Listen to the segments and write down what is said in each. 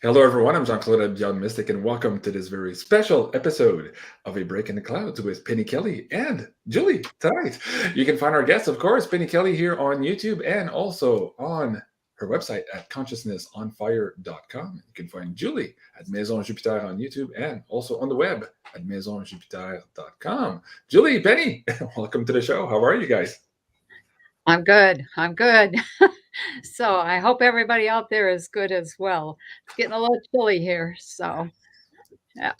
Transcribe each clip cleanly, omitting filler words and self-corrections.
Hello, everyone. I'm Jean-Claude BeyondMystic, and welcome to this very special episode of A Break in the Clouds with Penny Kelly and Julie tonight. You can find our guest, of course, Penny Kelly, here on YouTube and also on her website at consciousnessonfire.com. You can find Julie at Maison Jupiter on YouTube and also on the web at maisonjupiter.com. Julie, Penny, welcome to the show. How are you guys? I'm good. I'm good. So I hope everybody out there is good as well. It's getting a little chilly here. So, yeah.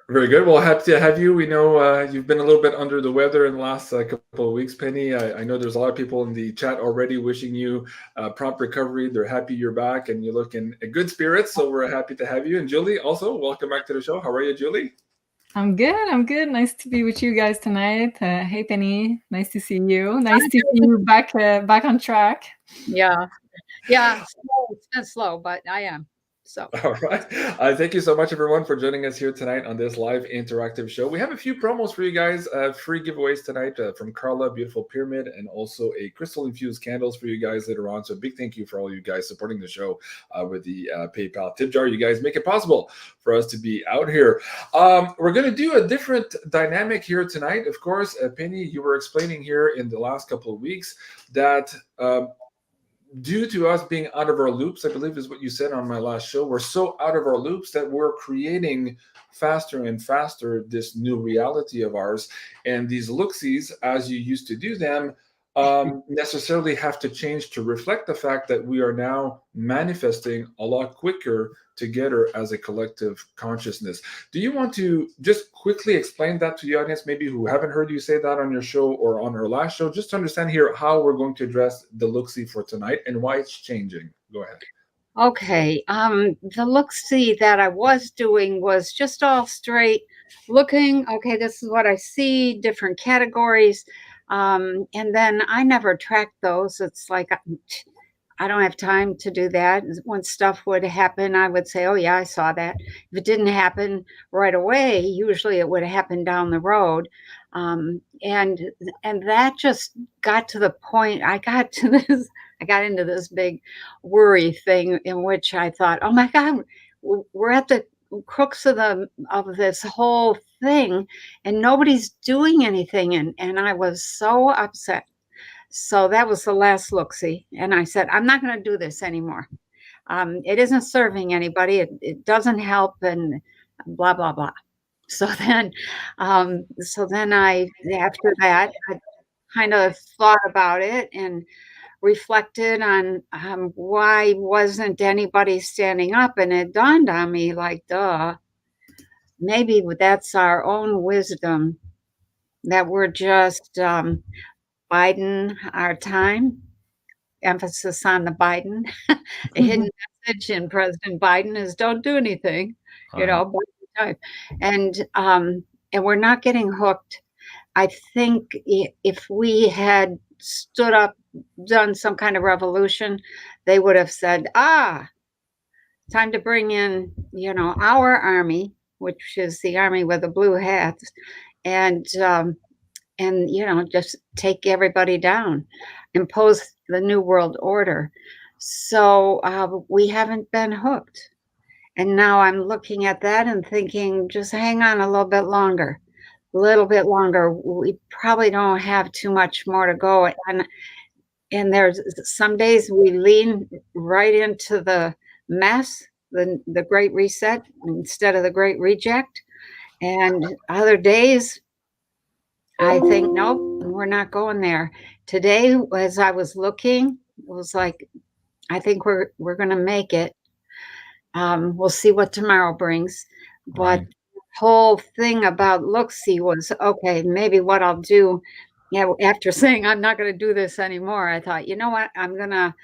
Very good. Well, happy to have you. We know you've been a little bit under the weather in the last couple of weeks, Penny. I know there's a lot of people in the chat already wishing you prompt recovery. They're happy you're back and you look in good spirits. So we're happy to have you. And Julie, also, welcome back to the show. How are you, Julie? I'm good. I'm good. Nice to be with you guys tonight. Hey, Penny. Nice to see you. Nice to see you back on track. Yeah. Yeah. It's been slow, but I am. So. All right. Thank you so much, everyone, for joining us here tonight on this live interactive show. We have a few promos for you guys, free giveaways tonight from Carla, Beautiful Pyramid, and also a crystal-infused candles for you guys later on. So a big thank you for all you guys supporting the show with the PayPal tip jar. You guys make it possible for us to be out here. We're going to do a different dynamic here tonight. Of course, Penny, you were explaining here in the last couple of weeks that due to us being out of our loops, I believe is what you said on my last show, we're so out of our loops that we're creating faster and faster this new reality of ours. And these look-sees, as you used to do them, necessarily have to change to reflect the fact that we are now manifesting a lot quicker together as a collective consciousness. Do you want to just quickly explain that to the audience, maybe who haven't heard you say that on your show or on our last show, just to understand here how we're going to address the look-see for tonight and why it's changing? Go ahead. Okay. The look-see that I was doing was just all straight looking. Okay, this is what I see, different categories. And then I never tracked those. It's like I don't have time to do that. When stuff would happen, I would say, oh, yeah, I saw that. If it didn't happen right away, usually it would happen down the road. And that just got to the point, I got into this big worry thing in which I thought, oh, my God, we're at the crux of this whole thing and nobody's doing anything. And I was so upset. So that was the last look-see. And I said, I'm not going to do this anymore. It isn't serving anybody. It doesn't help and blah, blah, blah. So then I, after that, I kind of thought about it and reflected on why wasn't anybody standing up. And it dawned on me like, duh, maybe that's our own wisdom that we're just Biden our time, emphasis on the Biden. The hidden message in President Biden is don't do anything, Biden time. And we're not getting hooked. I think if we had stood up, done some kind of revolution, they would have said, time to bring in, our army, which is the army with the blue hats, and just take everybody down, impose the new world order. So we haven't been hooked. And now I'm looking at that and thinking, just hang on a little bit longer. We probably don't have too much more to go. And there's some days we lean right into the mess, the great reset instead of the great reject. And other days I think, nope, we're not going there. Today, as I was looking, it was like, I think we're going to make it. We'll see what tomorrow brings. But the whole thing about look-see was, okay, maybe what I'll do, after saying I'm not going to do this anymore, I thought, you know what, I'm going to,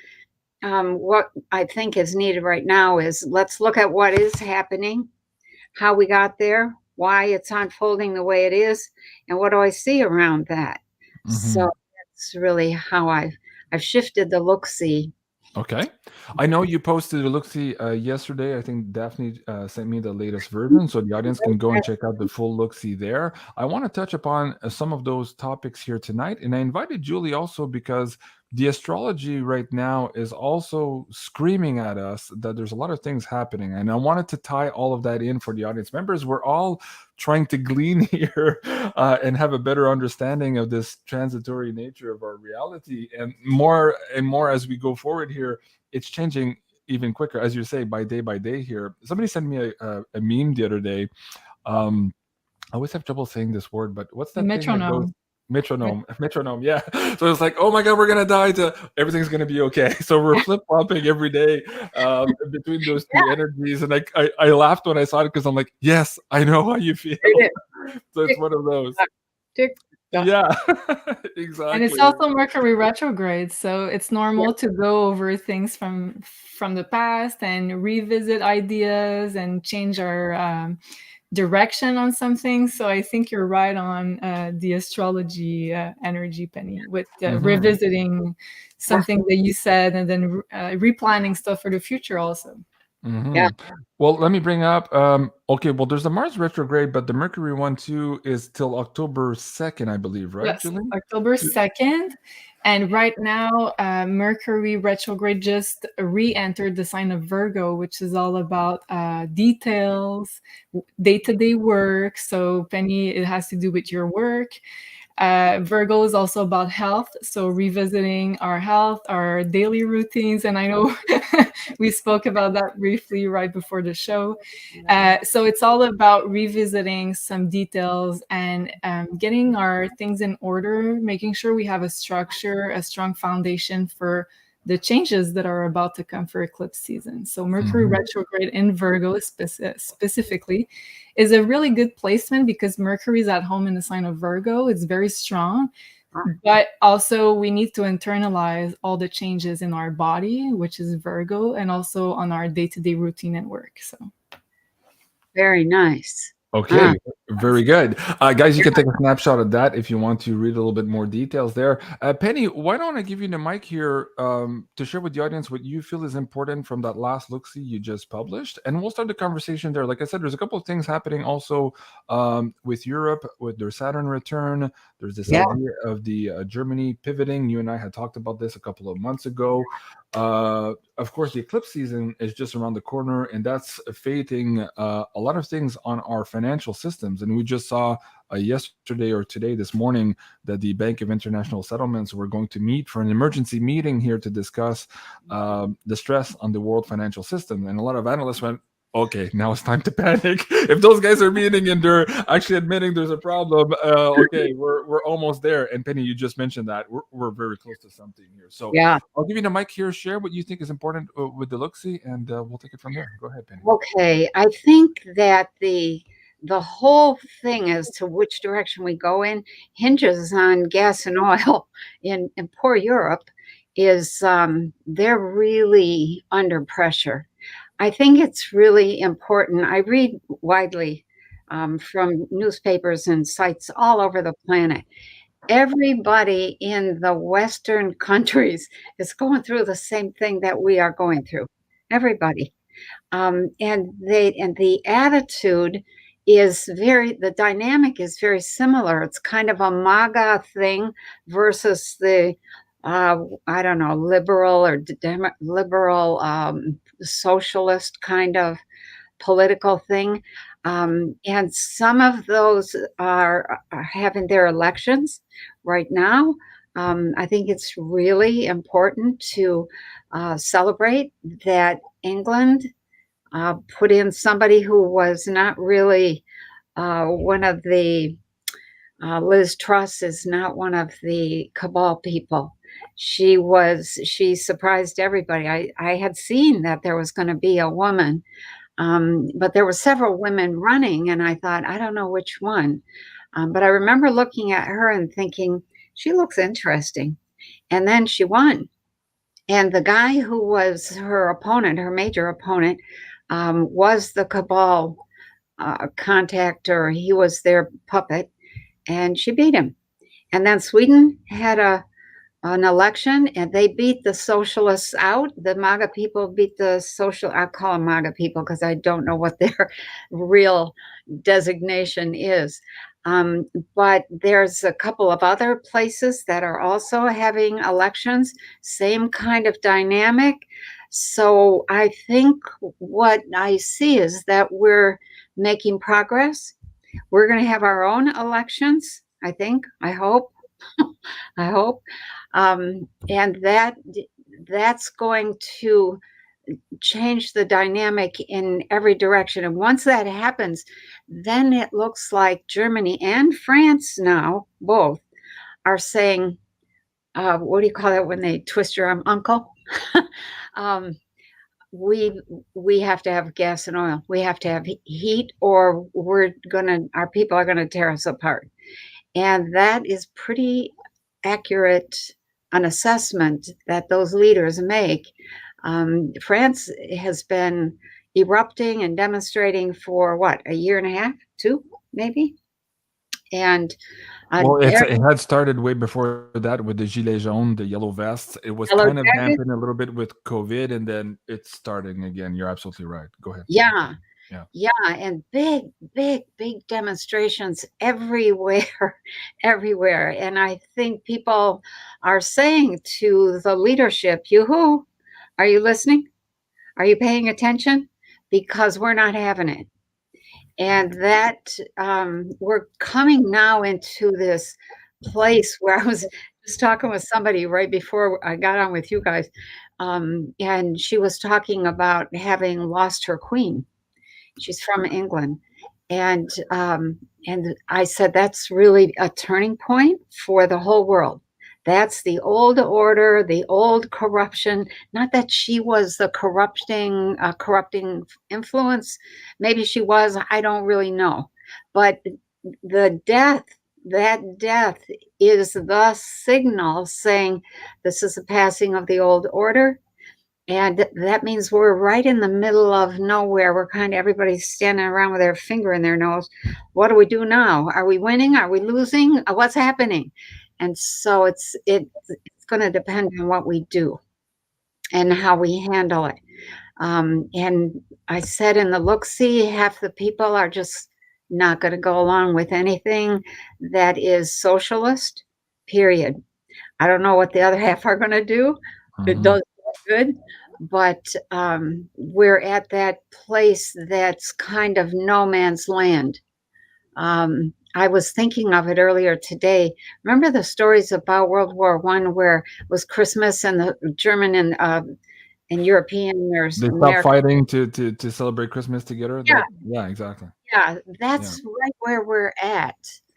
what I think is needed right now is let's look at what is happening, how we got there, why it's unfolding the way it is, and what do I see around that. So that's really how I've shifted the look-see. Okay. I know you posted a look-see yesterday. I think Daphne sent me the latest version, so the audience can go and check out the full look-see there. I want to touch upon some of those topics here tonight, and I invited Julie also because the astrology right now is also screaming at us that there's a lot of things happening. And I wanted to tie all of that in for the audience members. We're all trying to glean here and have a better understanding of this transitory nature of our reality. And more as we go forward here, it's changing even quicker, as you say, by day here. Somebody sent me a meme the other day. I always have trouble saying this word, but what's that thing that goes? Metronome, yeah. So it's like, oh my god, we're gonna die, to everything's gonna be okay. So we're flip-flopping every day between those two energies. And I laughed when I saw it, because I'm like, yes, I know how you feel. So it's one of those. Yeah, exactly. And it's also Mercury retrograde, so it's normal to go over things from the past and revisit ideas and change our direction on something. So I think you're right on the astrology energy, Penny, with revisiting something that you said, and then replanning stuff for the future also. Yeah. Well, let me bring up okay, well, there's the Mars retrograde, but the Mercury one too is till October 2nd, I believe, right? Yes, Julie? October 2nd. And right now, Mercury retrograde just re-entered the sign of Virgo, which is all about details, day-to-day work. So Penny, it has to do with your work. Virgo is also about health, so revisiting our health, our daily routines, and I know we spoke about that briefly right before the show. So it's all about revisiting some details and getting our things in order, making sure we have a structure, a strong foundation for the changes that are about to come for eclipse season. So Mercury retrograde in Virgo specifically is a really good placement, because Mercury is at home in the sign of Virgo. It's very strong, but also we need to internalize all the changes in our body, which is Virgo, and also on our day-to-day routine and work. So very nice. Okay, very good. Guys, you can take a snapshot of that if you want to read a little bit more details there. Penny, why don't I give you the mic here to share with the audience what you feel is important from that last look-see you just published, and we'll start the conversation there. Like I said, there's a couple of things happening also with Europe, with their Saturn return. There's this idea of the Germany pivoting. You and I had talked about this a couple of months ago. Of course, the eclipse season is just around the corner, and that's affecting a lot of things on our financial systems. And we just saw yesterday or today, this morning, that the Bank of International Settlements were going to meet for an emergency meeting here to discuss the stress on the world financial system. And a lot of analysts went, okay, now it's time to panic. If those guys are meeting and they're actually admitting there's a problem, okay, we're almost there. And Penny, you just mentioned that we're very close to something here. So yeah, I'll give you the mic here. Share what you think is important with the look-see, and we'll take it from there. Go ahead, Penny. Okay, I think that the whole thing as to which direction we go in hinges on gas and oil in poor Europe. Is they're really under pressure. I think it's really important. I read widely from newspapers and sites all over the planet. Everybody in the Western countries is going through the same thing that we are going through. Everybody. And the attitude is the dynamic is very similar. It's kind of a MAGA thing versus the I don't know, liberal or liberal socialist kind of political thing. And some of those are having their elections right now. I think it's really important to celebrate that England put in somebody who was not really one of the Liz Truss is not one of the cabal people. She surprised everybody. I had seen that there was going to be a woman, but there were several women running, and I thought, I don't know which one. But I remember looking at her and thinking, she looks interesting. And then she won. And the guy who was her opponent, her major opponent, was the cabal contact, or he was their puppet, and she beat him. And then Sweden had an election, and they beat the socialists out. The MAGA people beat the I call them MAGA people because I don't know what their real designation is. But there's a couple of other places that are also having elections, same kind of dynamic. So I think what I see is that we're making progress. We're going to have our own elections, I think, I hope. I hope. And that's going to change the dynamic in every direction. And once that happens, then it looks like Germany and France now, both, are saying, what do you call that when they twist your arm? Uncle? We have to have gas and oil. We have to have heat, or our people are gonna tear us apart. And that is pretty accurate an assessment that those leaders make. France has been erupting and demonstrating for what, a year and a half, 2 maybe? And well, it had started way before that with the gilets jaunes, the yellow vests. It was kind of dampened a little bit with COVID, and then it's starting again. You're absolutely right. Go ahead. Yeah. And big demonstrations everywhere, everywhere. And I think people are saying to the leadership, yoo-hoo, are you listening? Are you paying attention? Because we're not having it. And that we're coming now into this place where I was just talking with somebody right before I got on with you guys. And she was talking about having lost her queen. She's from England. And I said, that's really a turning point for the whole world. That's the old order, the old corruption. Not that she was the corrupting influence. Maybe she was, I don't really know. But that death is the signal saying this is the passing of the old order. And that means we're right in the middle of nowhere. We're kind of everybody's standing around with their finger in their nose. What do we do now? Are we winning? Are we losing? What's happening? And so it's going to depend on what we do and how we handle it. And I said in the look-see, half the people are just not going to go along with anything that is socialist, period. I don't know what the other half are going to do. It does good, but we're at that place that's kind of no man's land. I was thinking of it earlier today. Remember the stories about World War I, where it was Christmas and the German and European they stopped fighting to celebrate Christmas together? Yeah, exactly. Yeah, that's right where we're at.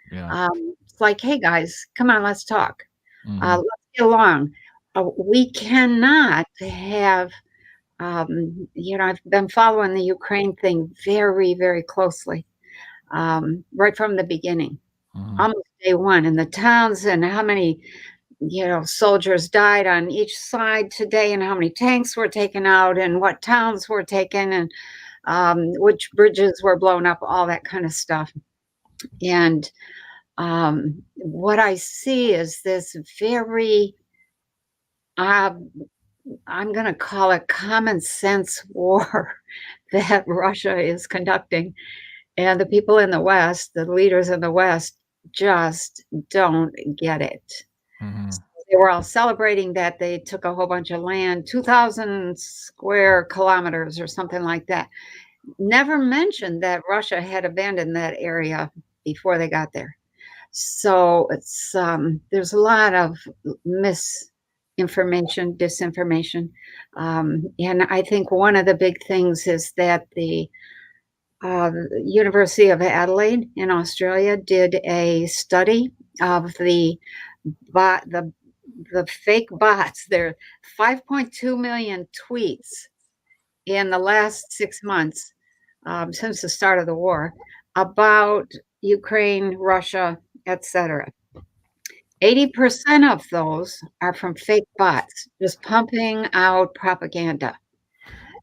Yeah. It's like, hey guys, come on, let's talk. Let's get along. We cannot have, I've been following the Ukraine thing very, very closely, right from the beginning, almost day one, and the towns and how many, soldiers died on each side today, and how many tanks were taken out, and what towns were taken, and which bridges were blown up, all that kind of stuff. And what I see is this very, I'm going to call it common sense war that Russia is conducting. And the people in the West, the leaders in the West, just don't get it. So they were all celebrating that they took a whole bunch of land, 2,000 square kilometers or something like that. Never mentioned that Russia had abandoned that area before they got there. So it's there's a lot of misinformation, disinformation. And I think one of the big things is that the University of Adelaide in Australia did a study of the fake bots. There are 5.2 million tweets in the last 6 months since the start of the war about Ukraine, Russia, etc. 80% of those are from fake bots, just pumping out propaganda.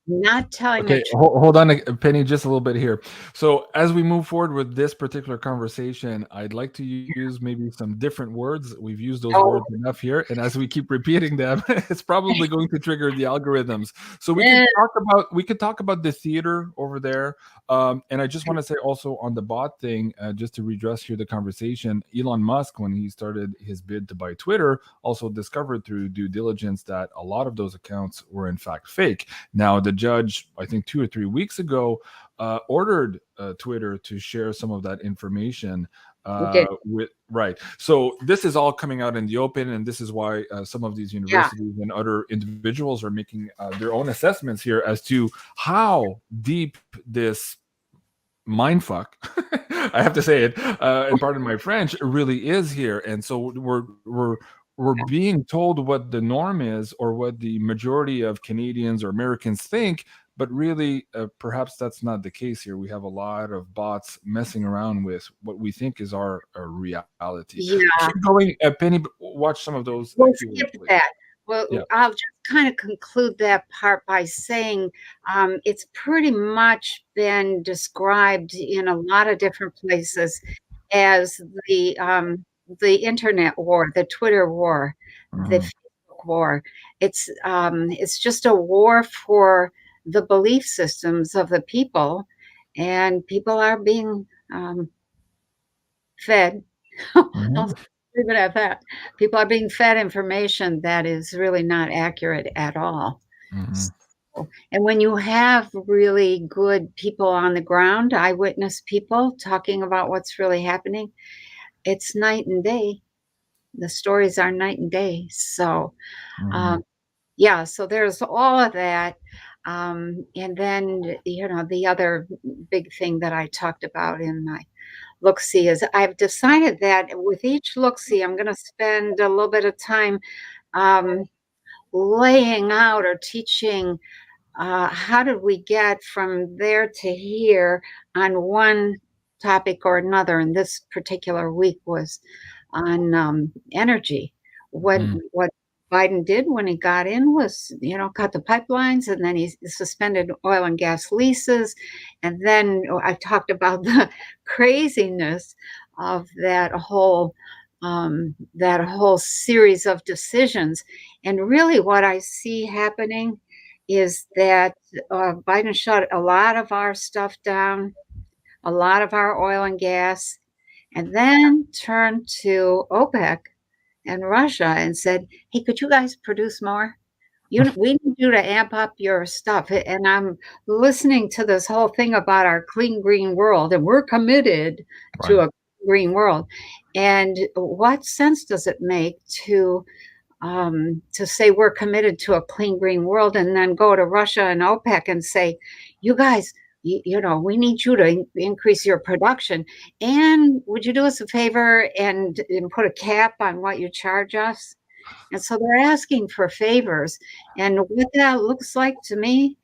not telling Okay, the truth. hold on, Penny, just a little bit here. So as we move forward with this particular conversation, I'd like to use maybe some different words. We've used those Oh, words enough here, and as we keep repeating them, it's probably going to trigger the algorithms. So yeah. we could talk about the theater over there. And I just want to say also on the bot thing, just to redress here the conversation, Elon Musk, when he started his bid to buy Twitter, also discovered through due diligence that a lot of those accounts were in fact fake. Now, the judge, I think 2 or 3 weeks ago, ordered Twitter to share some of that information with right. So this is all coming out in the open, and this is why some of these universities and other individuals are making their own assessments here as to how deep this mindfuck, I have to say it, and pardon my French, really is here. And so we're being told what the norm is, or what the majority of Canadians or Americans think, but really, perhaps that's not the case here. We have a lot of bots messing around with what we think is our reality. Yeah. Keep going, Penny. Watch some of those. We'll skip that. Well, Yeah. I'll just kind of conclude that part by saying it's pretty much been described in a lot of different places as the internet war, the Twitter war, the Facebook war. It's just a war for the belief systems of the people, and people are being fed. I'll leave it at that. People are being fed information that is really not accurate at all. So, and when you have really good people on the ground, eyewitness people talking about what's really happening, it's night and day. The stories are night and day. So, yeah, so there's all of that. And then, the other big thing that I talked about in my look-see is I've decided that with each look-see, I'm going to spend a little bit of time laying out or teaching how did we get from there to here on one topic or another. And this particular week was on energy. What Biden did when he got in was, cut the pipelines, and then he suspended oil and gas leases. And then I talked about the craziness of that whole series of decisions. And really what I see happening is that Biden shut a lot of our stuff down, a lot of our oil and gas, and then turned to OPEC and Russia and said, hey, could you guys produce more? We need you to amp up your stuff. And I'm listening to this whole thing about our clean green world, and we're committed to a green world. And what sense does it make to say we're committed to a clean green world and then go to Russia and OPEC and say, you guys, we need you to increase your production, and would you do us a favor and put a cap on what you charge us? And so they're asking for favors. And what that looks like to me,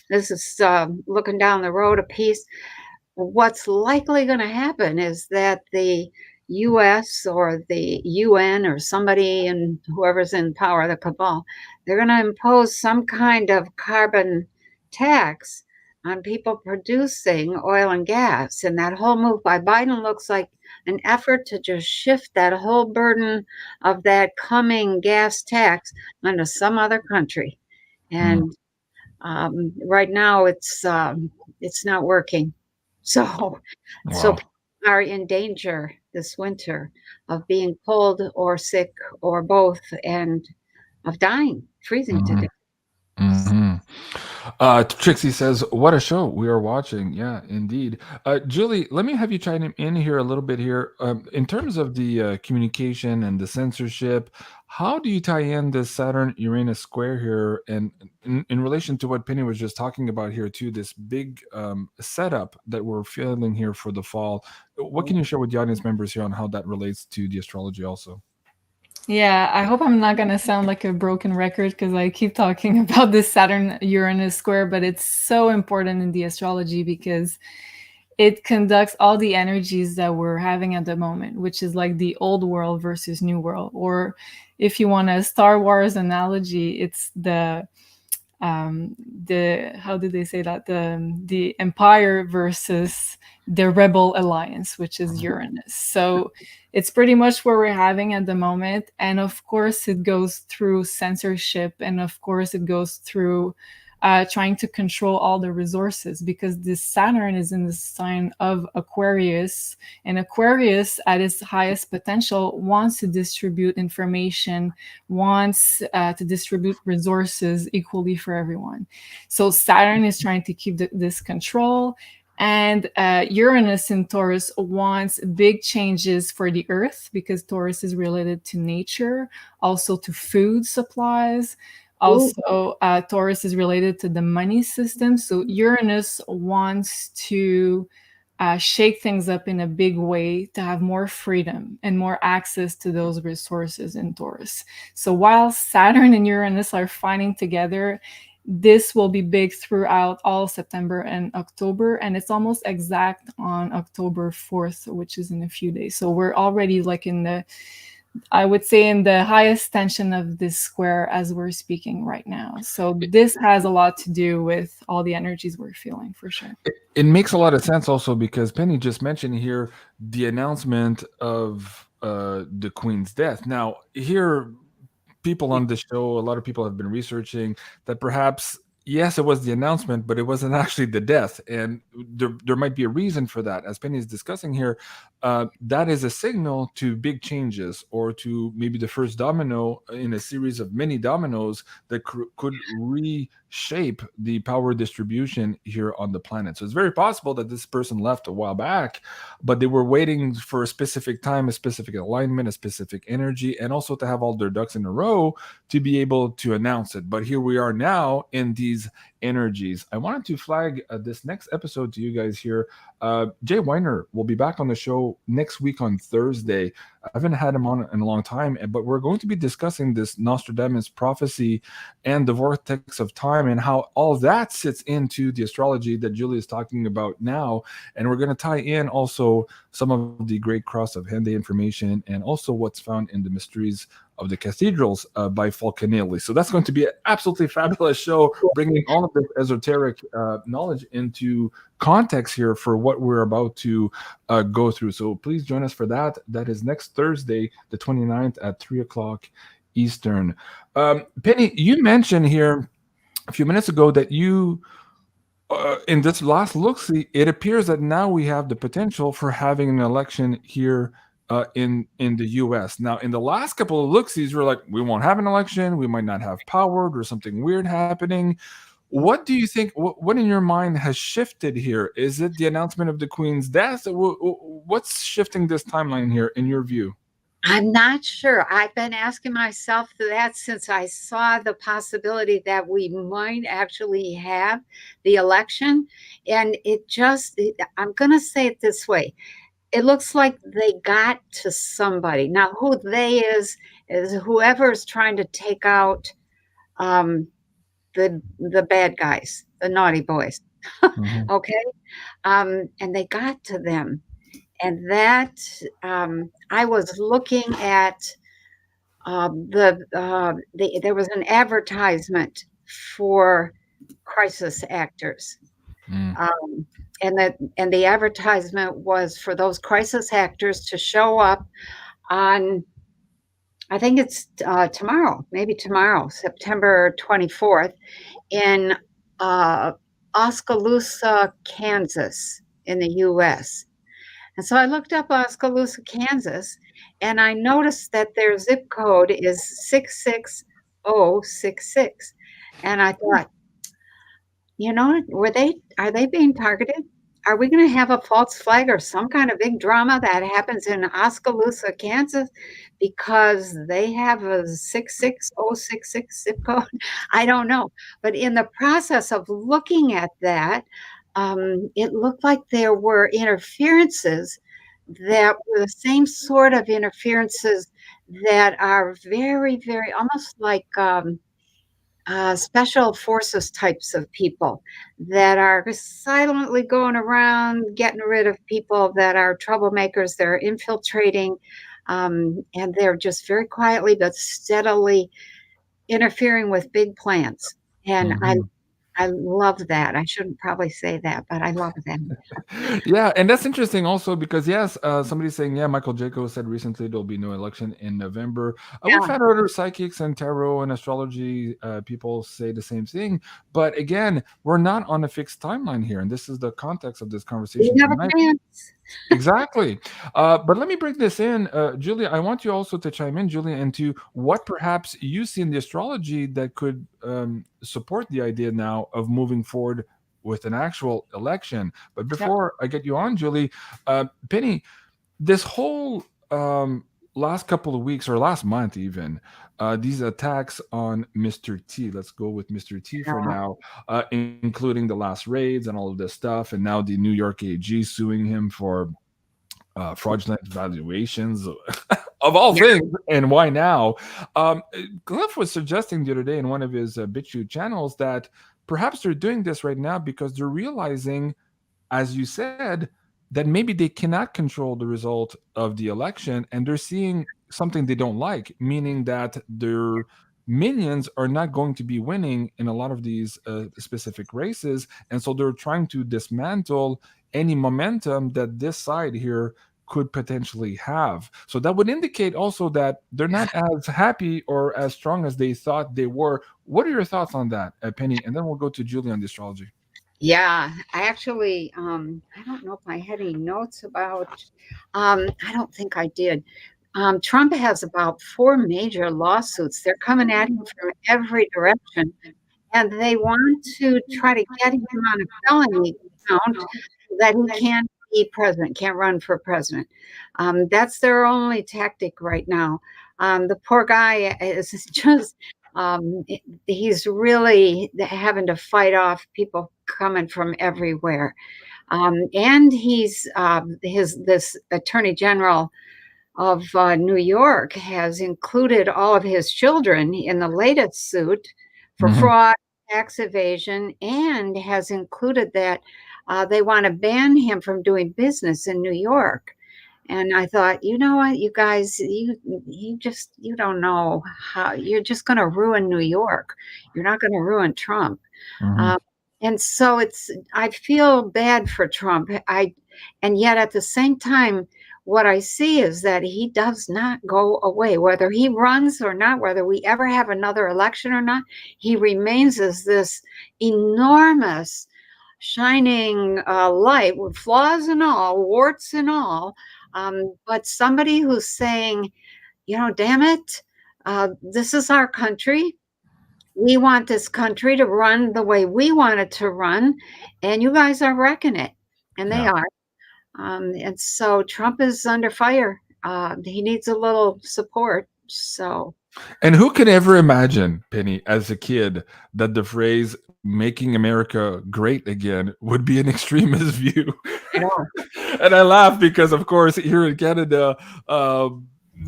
this is looking down the road a piece. What's likely going to happen is that the US or the UN or somebody, and whoever's in power, the cabal, they're going to impose some kind of carbon tax on people producing oil and gas. And that whole move by Biden looks like an effort to just shift that whole burden of that coming gas tax onto some other country. And right now it's not working. So people are in danger this winter of being cold or sick or both, and of dying, freezing to death. Trixie says, what a show we are watching. Yeah, indeed. Julie, let me have you chime in here a little bit here. In terms of the communication and the censorship, how do you tie in this Saturn-Uranus square here, and in relation to what Penny was just talking about here too, this big setup that we're feeling here for the fall? What can you share with the audience members here on how that relates to the astrology also? Yeah, I hope I'm not going to sound like a broken record, because I keep talking about this Saturn-Uranus square, but it's so important in the astrology because it conducts all the energies that we're having at the moment, which is like the old world versus new world. Or if you want a Star Wars analogy, it's the how did they say that, the empire versus the rebel alliance, which is Uranus. So it's pretty much what we're having at the moment. And of course it goes through censorship, and of course it goes through trying to control all the resources, because this Saturn is in the sign of Aquarius, and Aquarius at its highest potential wants to distribute information, wants to distribute resources equally for everyone. So Saturn is trying to keep this control, and Uranus in Taurus wants big changes for the earth, because Taurus is related to nature, also to food supplies. Also, Taurus is related to the money system. So Uranus wants to shake things up in a big way to have more freedom and more access to those resources in Taurus. So while Saturn and Uranus are fighting together, this will be big throughout all September and October. And it's almost exact on October 4th, which is in a few days. So we're already like I would say in the highest tension of this square as we're speaking right now. So this has a lot to do with all the energies we're feeling, for sure. It makes a lot of sense also because Penny just mentioned here the announcement of the Queen's death. Now, here, people on the show, a lot of people have been researching that perhaps, yes, it was the announcement, but it wasn't actually the death. And there might be a reason for that. As Penny is discussing here, that is a signal to big changes, or to maybe the first domino in a series of many dominoes that could reshape the power distribution here on the planet. So it's very possible that this person left a while back, but they were waiting for a specific time, a specific alignment, a specific energy, and also to have all their ducks in a row to be able to announce it. But here we are now in these energies. I wanted to flag this next episode to you guys here. Jay Weiner will be back on the show next week on Thursday. I haven't had him on in a long time, but we're going to be discussing this Nostradamus prophecy and the vortex of time, and how all that sits into the astrology that Julie is talking about now. And we're going to tie in also some of the great cross of Hende information, and also what's found in the mysteries of the cathedrals by Falconelli. So that's going to be an absolutely fabulous show, bringing all of this esoteric knowledge into context here for what we're about to go through. So please join us for that. That is next Thursday, the 29th at 3 o'clock Eastern. Penny, you mentioned here a few minutes ago that you, in this last look-see, it appears that now we have the potential for having an election here in the US. Now, in the last couple of look-sees, we're like, we won't have an election, we might not have power, there's something weird happening. What do you think, what in your mind has shifted here? Is it the announcement of the Queen's death? What's shifting this timeline here in your view? I'm not sure. I've been asking myself that since I saw the possibility that we might actually have the election. And I'm going to say it this way. It looks like they got to somebody. Now, who they is whoever's trying to take out the bad guys, the naughty boys. Mm-hmm. Okay? And they got to them. And that I was looking at there was an advertisement for crisis actors. And the advertisement was for those crisis actors to show up on, I think it's maybe tomorrow, September 24th, in Oskaloosa, Kansas, in the US. And so I looked up Oskaloosa, Kansas, and I noticed that their zip code is 66066. And I thought, are they being targeted? Are we going to have a false flag or some kind of big drama that happens in Oskaloosa, Kansas, because they have a 66066 zip code? I don't know. But in the process of looking at that, it looked like there were interferences that were the same sort of interferences that are very, very almost like special forces types of people that are silently going around getting rid of people that are troublemakers. They're infiltrating, and they're just very quietly but steadily interfering with big plans. And Mhm. I love that. I shouldn't probably say that, but I love that. Yeah, and that's interesting also because yes, somebody's saying, yeah, Michael Jaco said recently there'll be no election in November. We've Yeah. had other psychics and tarot and astrology people say the same thing, but again, we're not on a fixed timeline here, and this is the context of this We conversation have a tonight. chance. Exactly. But let me bring this in. Julia, I want you also to chime in, Julia, into what perhaps you see in the astrology that could support the idea now of moving forward with an actual election. But before I get you on, Julie, Penny, this whole last couple of weeks or last month even, these attacks on Mr. T, let's go with Mr. T for Yeah. now, including the last raids and all of this stuff, and now the New York AG suing him for fraudulent valuations of all Yeah. things, and why now? Cliff was suggesting the other day in one of his BitChute channels that perhaps they're doing this right now because they're realizing, as you said, that maybe they cannot control the result of the election and they're seeing something they don't like, meaning that their minions are not going to be winning in a lot of these specific races. And so they're trying to dismantle any momentum that this side here could potentially have. So that would indicate also that they're not as happy or as strong as they thought they were. What are your thoughts on that, Penny? And then we'll go to Julie on the astrology. Yeah, I actually, I don't know if I had any notes about, I don't think I did. Trump has about 4 major lawsuits. They're coming at him from every direction, and they want to try to get him on a felony count so that he can't be president, can't run for president. That's their only tactic right now. The poor guy is just, he's really having to fight off people coming from everywhere. And he's this attorney general of New York has included all of his children in the latest suit for fraud, tax evasion, and has included that they want to ban him from doing business in New York. And I thought, you know what, you guys, you don't know how you're just going to ruin New York. You're not going to ruin Trump. And so I feel bad for Trump. And yet at the same time, what I see is that he does not go away, whether he runs or not, whether we ever have another election or not. He remains as this enormous, shining light with flaws and all, warts and all. But somebody who's saying, you know, damn it, this is our country. We want this country to run the way we want it to run, and you guys are wrecking it. And they are. And so Trump is under fire. He needs a little support. So. And who could ever imagine, Penny, as a kid, that the phrase "making America great again" would be an extremist view? And I laugh because, of course, here in Canada,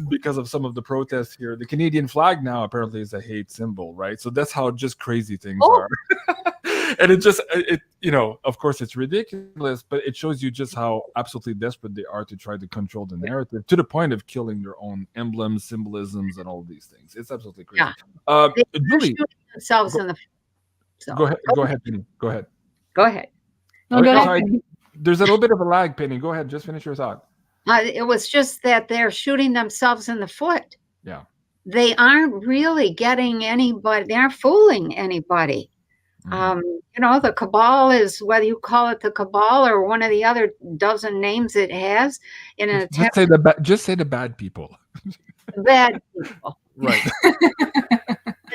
because of some of the protests here, the Canadian flag now apparently is a hate symbol, right? So that's how just crazy things are. And it you know, of course it's ridiculous, but it shows you just how absolutely desperate they are to try to control the narrative to the point of killing their own emblems, symbolisms, and all of these things. It's absolutely crazy. Julie, themselves in the. So. Go ahead, Penny. Go ahead. Go ahead. No, go ahead. There's a little bit of a lag, Penny. Go ahead. Just finish your thought. It was just that they're shooting themselves in the foot. Yeah. They aren't really getting anybody. They aren't fooling anybody. You know, the cabal is, whether you call it the cabal or one of the other dozen names it has, in an attempt. Just say the bad people. Bad people. Right.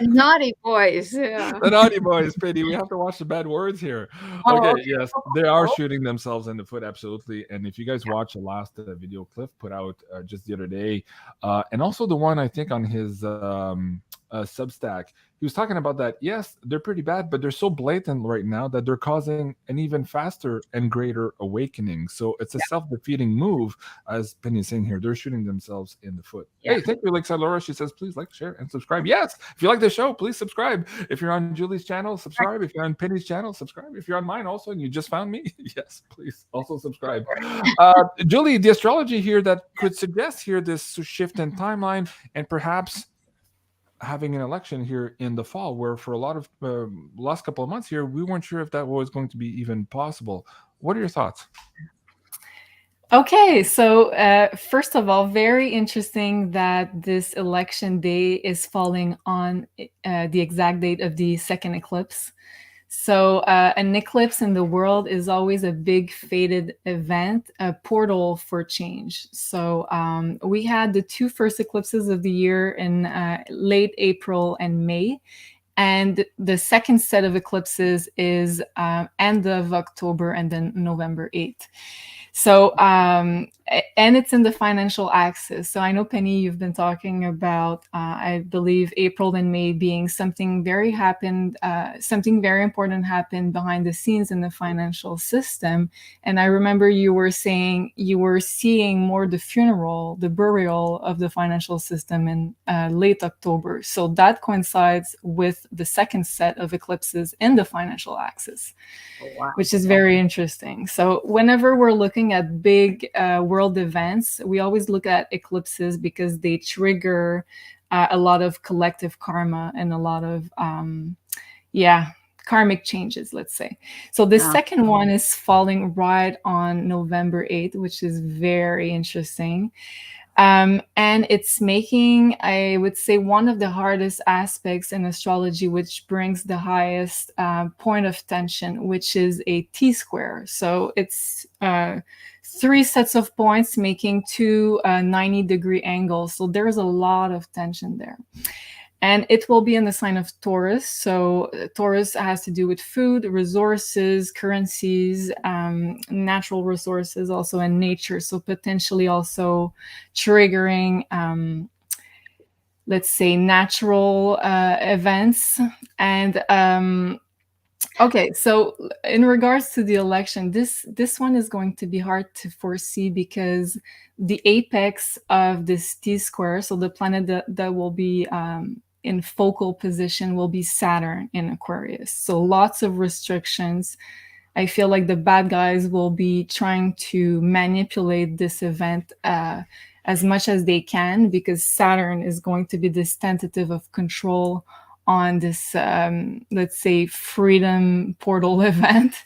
The naughty boys. Yeah. The naughty boys, Penny. We have to watch the bad words here. Okay, yes, they are shooting themselves in the foot, absolutely. And if you guys watch the last video Cliff put out just the other day, and also the one I think on his Substack, he was talking about that. Yes, they're pretty bad, but they're so blatant right now that they're causing an even faster and greater awakening. So it's a self-defeating move, as Penny's saying here. They're shooting themselves in the foot. Hey, thank you, Alexa Laura. She says, please like, share, and subscribe. Yes, if you like the show, please subscribe. If you're on Julie's channel, subscribe. If you're on Penny's channel, subscribe. If you're on mine also and you just found me, yes, please also subscribe. Julie, the astrology here that could suggest here this shift in timeline and perhaps having an election here in the fall, where for a lot of last couple of months here, we weren't sure if that was going to be even possible. What are your thoughts? Okay, so first of all, very interesting that this election day is falling on the exact date of the second eclipse. So an eclipse in the world is always a big fated event, a portal for change. So we had the two first eclipses of the year in late April and May. And the second set of eclipses is end of October and then November 8th. So, and it's in the financial axis. So I know, Penny, you've been talking about, I believe, April and May being something very important happened behind the scenes in the financial system. And I remember you were saying you were seeing more the burial of the financial system in late October. So that coincides with the second set of eclipses in the financial axis. Oh, wow. Which is very interesting. So whenever we're looking at big world events, we always look at eclipses because they trigger a lot of collective karma and a lot of, karmic changes, let's say. So the second one is falling right on November 8th, which is very interesting. And it's making, I would say, one of the hardest aspects in astrology, which brings the highest point of tension, which is a T-square. So it's 3 sets of points making 2 90-degree angles. So there's a lot of tension there. And it will be in the sign of Taurus. So Taurus has to do with food, resources, currencies, natural resources, also in nature. So potentially also triggering, let's say, natural events. And okay, so in regards to the election, this one is going to be hard to foresee because the apex of this T-square, so the planet that will be in focal position, will be Saturn in Aquarius. So lots of restrictions. I feel like the bad guys will be trying to manipulate this event as much as they can, because Saturn is going to be this tentative of control on this, let's say, freedom portal event.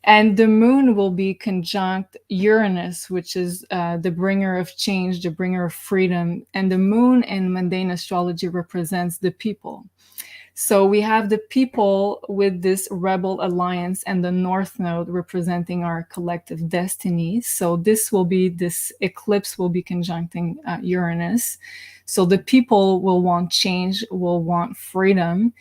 And the moon will be conjunct Uranus, which is the bringer of change, the bringer of freedom. And the moon in mundane astrology represents the people. So we have the people with this rebel alliance and the North Node representing our collective destiny. So this eclipse will be conjuncting Uranus. So the people will want change, will want freedom.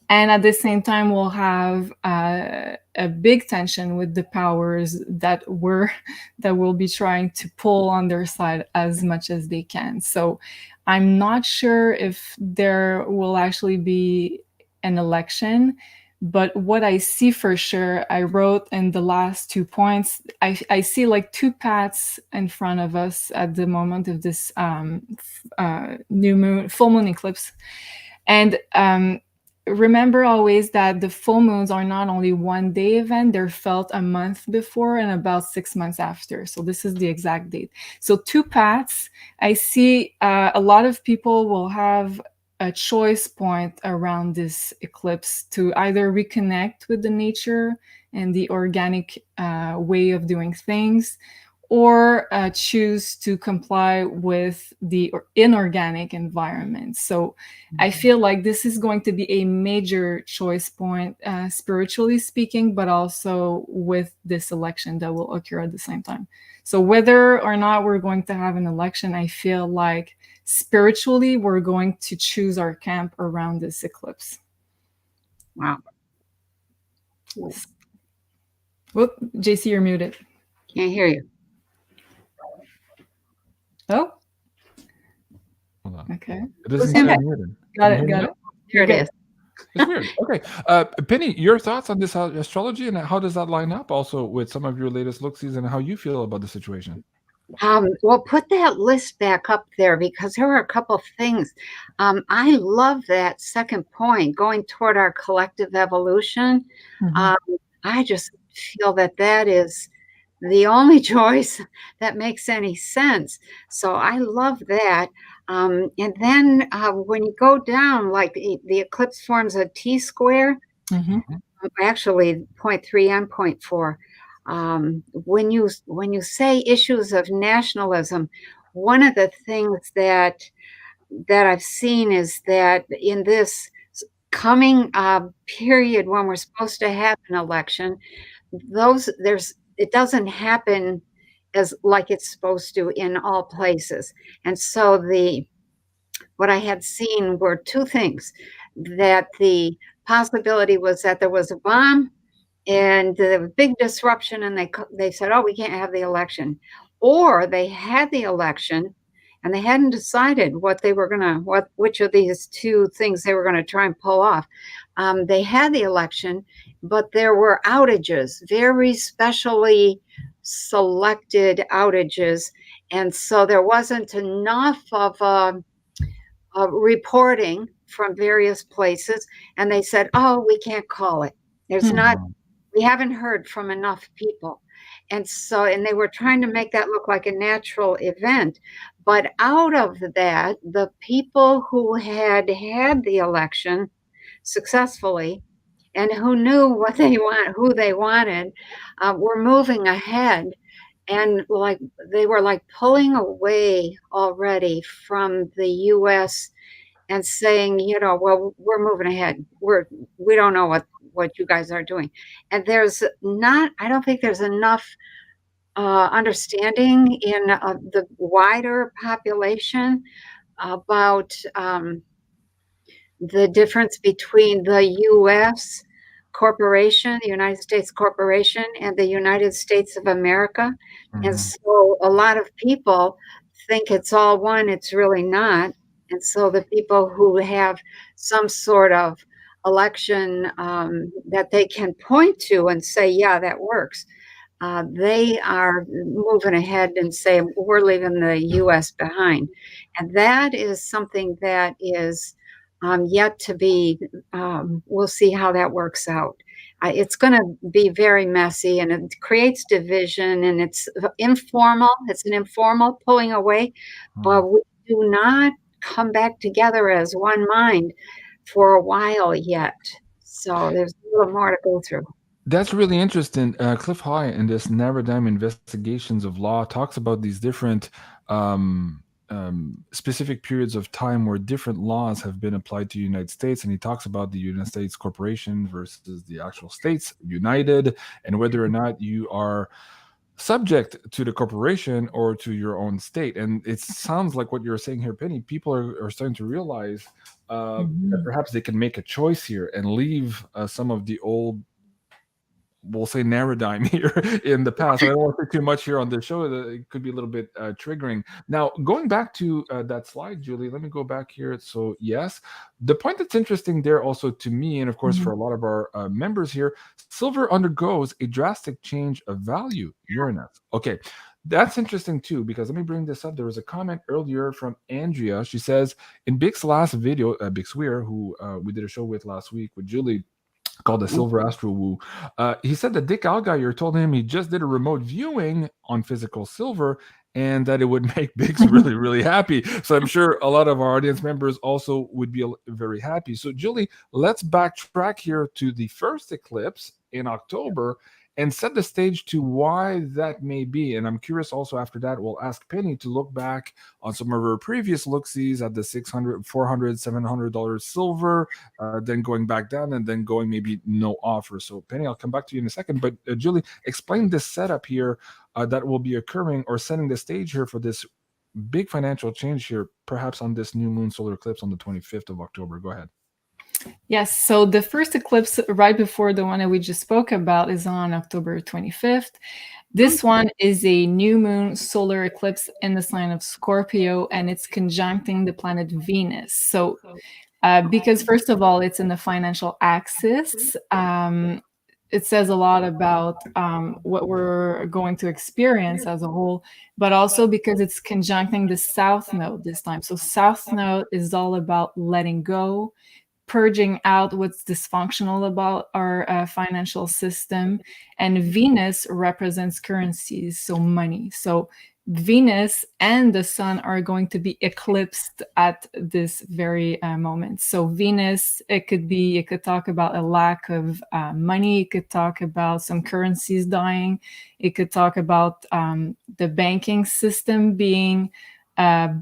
And at the same time, we'll have a big tension with the powers that will be trying to pull on their side as much as they can. So I'm not sure if there will actually be an election, but what I see for sure, I wrote in the last 2 points, I see like 2 paths in front of us at the moment of this full moon eclipse. And remember always that the full moons are not only one day event, they're felt a month before and about 6 months after. So this is the exact date. So 2 paths. I see a lot of people will have a choice point around this eclipse to either reconnect with the nature and the organic way of doing things, or choose to comply with the inorganic environment. So I feel like this is going to be a major choice point, spiritually speaking, but also with this election that will occur at the same time. So whether or not we're going to have an election, I feel like spiritually we're going to choose our camp around this eclipse. Wow. Whoop, JC, you're muted. Can't hear you. Oh. Hold on. Okay. It doesn't say muted. Got it. Here it is. It's weird. Okay. Penny, your thoughts on this astrology, and how does that line up also with some of your latest look-sees and how you feel about the situation? Well, put that list back up there because there were a couple of things. I love that second point, going toward our collective evolution. Mm-hmm. I just feel that is the only choice that makes any sense. So I love that. And then when you go down, like the eclipse forms a T-square, actually 0.3 and 0.4. When you say issues of nationalism, one of the things that I've seen is that in this coming period when we're supposed to have an election, it doesn't happen as like it's supposed to in all places. And so what I had seen were two things: that the possibility was that there was a bomb and the big disruption, and they said, oh, we can't have the election. Or they had the election and they hadn't decided which of these two things they were going to try and pull off. They had the election, but there were outages, very specially selected outages. And so there wasn't enough of reporting from various places. And they said, oh, we can't call it. We haven't heard from enough people. And they were trying to make that look like a natural event. But out of that, the people who had the election successfully and who knew who they wanted, were moving ahead. And they were pulling away already from the US and saying, well, we're moving ahead. We don't know what you guys are doing. And I don't think there's enough understanding in the wider population about the difference between the US corporation, the United States corporation, and the United States of America. And so a lot of people think it's all one. It's really not. And so the people who have some sort of election that they can point to and say, yeah, that works, they are moving ahead and say, we're leaving the US behind. And that is something that is yet to be, we'll see how that works out. It's going to be very messy, and it creates division, and it's informal. It's an informal pulling away, but we do not come back together as one mind for a while yet. So there's a little more to go through. That's really interesting. Cliff High in this Narrative Investigations of Law talks about these different specific periods of time where different laws have been applied to the United States. And he talks about the United States Corporation versus the actual states united, and whether or not you are subject to the corporation or to your own state. And it sounds like what you're saying here, Penny, people are starting to realize that perhaps they can make a choice here and leave some of the old, we'll say, narrative here in the past. I don't want to say too much here on this show. It could be a little bit triggering. Now, going back to that slide, Julie, let me go back here. So yes, the point that's interesting there also to me, and of course for a lot of our members here, silver undergoes a drastic change of value, Uranus. Okay. That's interesting too, because let me bring this up. There was a comment earlier from Andrea. She says, in Big's last video, Big Swear, who we did a show with last week with Julie, called the Silver Astro Woo. He said that Dick Algeier told him he just did a remote viewing on physical silver and that it would make Biggs really, really happy. So I'm sure a lot of our audience members also would be very happy. So Julie, let's backtrack here to the first eclipse in October and set the stage to why that may be. And I'm curious also after that, we'll ask Penny to look back on some of her previous look-sees at the $600, $400, $700 silver, then going back down and then going maybe no offer. So Penny, I'll come back to you in a second. But Julie, explain this setup here that will be occurring, or setting the stage here for this big financial change here, perhaps on this new moon solar eclipse on the 25th of October. Go ahead. Yes, so the first eclipse right before the one that we just spoke about is on October 25th. This one is a new moon solar eclipse in the sign of Scorpio, and it's conjuncting the planet Venus. So because first of all, it's in the financial axis, it says a lot about what we're going to experience as a whole, but also because it's conjuncting the South Node this time. So South Node is all about letting go, purging out what's dysfunctional about our financial system. And Venus represents currencies, so money. So Venus and the sun are going to be eclipsed at this very moment. So Venus, it could talk about a lack of money. It could talk about some currencies dying. It could talk about the banking system being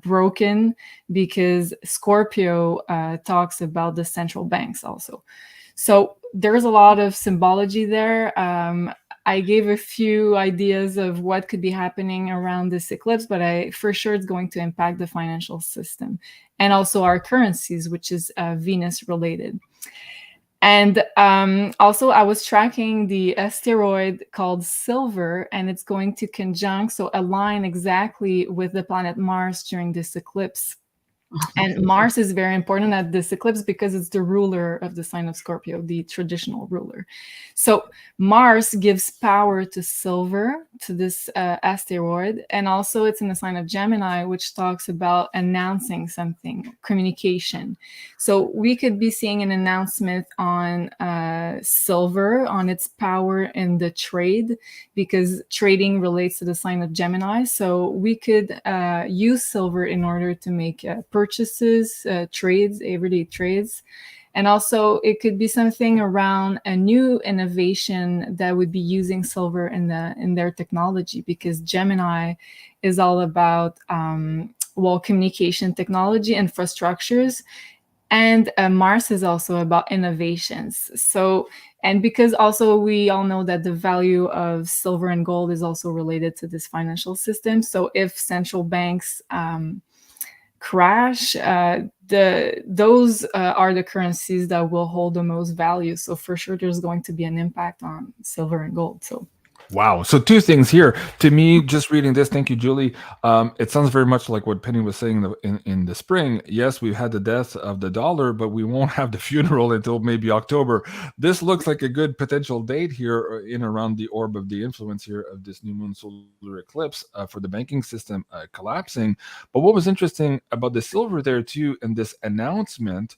broken, because Scorpio talks about the central banks also. So there's a lot of symbology there. I gave a few ideas of what could be happening around this eclipse, but for sure it's going to impact the financial system and also our currencies, which is Venus related. And also I was tracking the asteroid called Silver, and it's going to conjunct, so align exactly with the planet Mars during this eclipse. And Mars is very important at this eclipse because it's the ruler of the sign of Scorpio, the traditional ruler. So Mars gives power to Silver, to this asteroid. And also it's in the sign of Gemini, which talks about announcing something, communication. So we could be seeing an announcement on Silver, on its power in the trade, because trading relates to the sign of Gemini. So we could use Silver in order to make purchases, trades, everyday trades. And also it could be something around a new innovation that would be using Silver in their technology, because Gemini is all about communication technology, infrastructures, and Mars is also about innovations. So, and because also we all know that the value of silver and gold is also related to this financial system. So if central banks crash, those are the currencies that will hold the most value. So for sure, there's going to be an impact on silver and gold. So. Wow. So two things here. To me, just reading this, thank you, Julie. It sounds very much like what Penny was saying in the spring. Yes, we've had the death of the dollar, but we won't have the funeral until maybe October. This looks like a good potential date here in around the orb of the influence here of this new moon solar eclipse for the banking system collapsing. But what was interesting about the silver there too, and this announcement,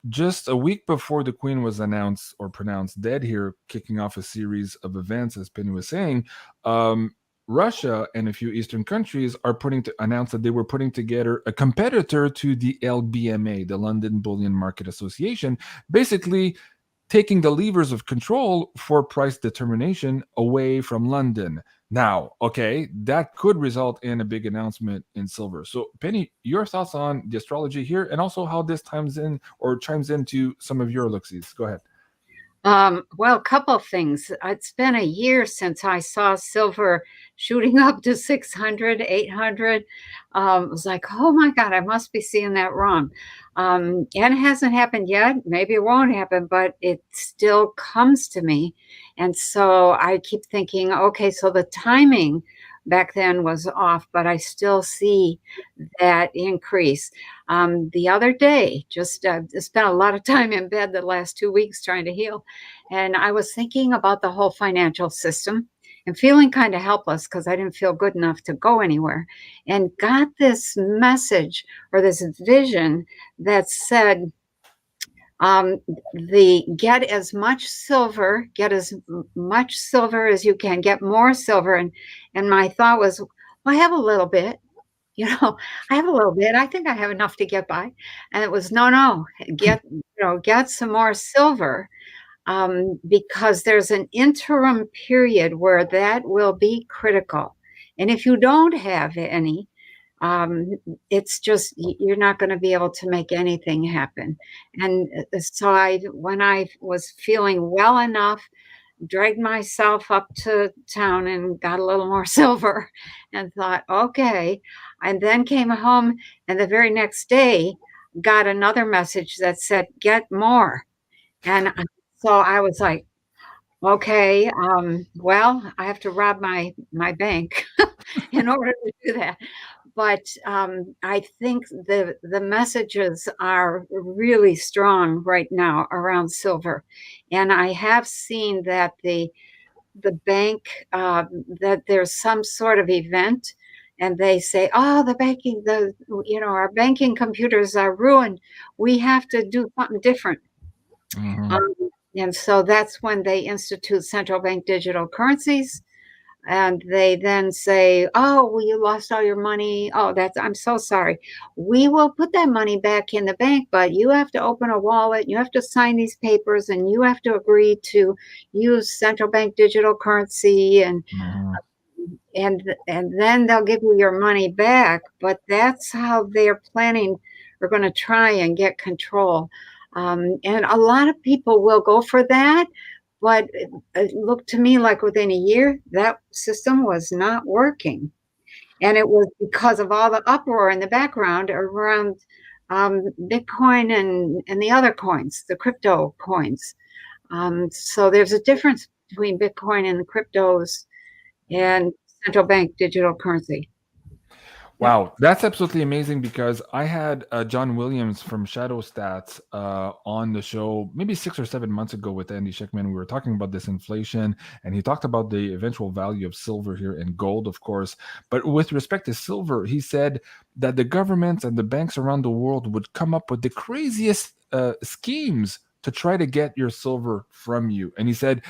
just a week before the Queen was announced or pronounced dead here, kicking off a series of events, as Penny was saying, Russia and a few Eastern countries are announced that they were putting together a competitor to the LBMA, the London Bullion Market Association, basically taking the levers of control for price determination away from London. Now, okay, that could result in a big announcement in silver. So, Penny, your thoughts on the astrology here, and also how this chimes into some of your look-sees. Go ahead. Well, a couple of things. It's been a year since I saw silver shooting up to 600, 800. It was like, oh my God, I must be seeing that wrong. And it hasn't happened yet. Maybe it won't happen, but it still comes to me. And so I keep thinking, okay, so the timing back then was off, but I still see that increase. The other day, just spent a lot of time in bed the last 2 weeks trying to heal. And I was thinking about the whole financial system and feeling kind of helpless because I didn't feel good enough to go anywhere, and got this message or this vision that said, get as much silver as you can, get more silver. And my thought was, well, I have a little bit, I have a little bit. I think I have enough to get by. And it was, no, get some more silver, because there's an interim period where that will be critical. And if you don't have any, it's just, you're not going to be able to make anything happen. And so when I was feeling well enough, dragged myself up to town and got a little more silver and thought, okay. And then came home, and the very next day got another message that said, get more. And so I was like, okay, well, I have to rob my bank in order to do that. But I think the messages are really strong right now around silver. And I have seen that the bank, that there's some sort of event, and they say, oh, our banking computers are ruined. We have to do something different. Mm-hmm. And so that's when they institute central bank digital currencies. And they then say, oh, well, you lost all your money. Oh, I'm so sorry. We will put that money back in the bank, but you have to open a wallet. You have to sign these papers, and you have to agree to use central bank digital currency, and then they'll give you your money back. But that's how they're planning. We're going to try and get control. And a lot of people will go for that. But it looked to me like within a year, that system was not working. And it was because of all the uproar in the background around Bitcoin and the other coins, the crypto coins. So there's a difference between Bitcoin and the cryptos and central bank digital currency. Wow, that's absolutely amazing, because I had John Williams from Shadow Stats on the show maybe 6 or 7 months ago with Andy Schickman. We were talking about this inflation, and he talked about the eventual value of silver here and gold, of course. But with respect to silver, he said that the governments and the banks around the world would come up with the craziest schemes to try to get your silver from you. And he said,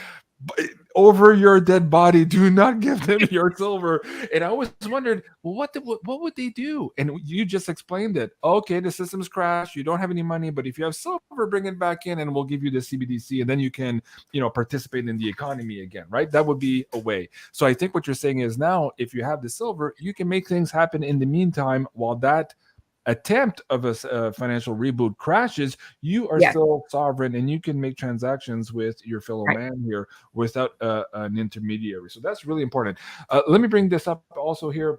over your dead body, do not give them your silver. And I always wondered, well, what would they do? And you just explained it. Okay, the system's crashed, you don't have any money, but if you have silver, bring it back in and we'll give you the CBDC, and then you can, participate in the economy again, right? That would be a way. So I think what you're saying is, now if you have the silver, you can make things happen in the meantime while that attempt of a financial reboot crashes. You are still sovereign, and you can make transactions with your fellow man here without an intermediary. So that's really important. Let me bring this up also here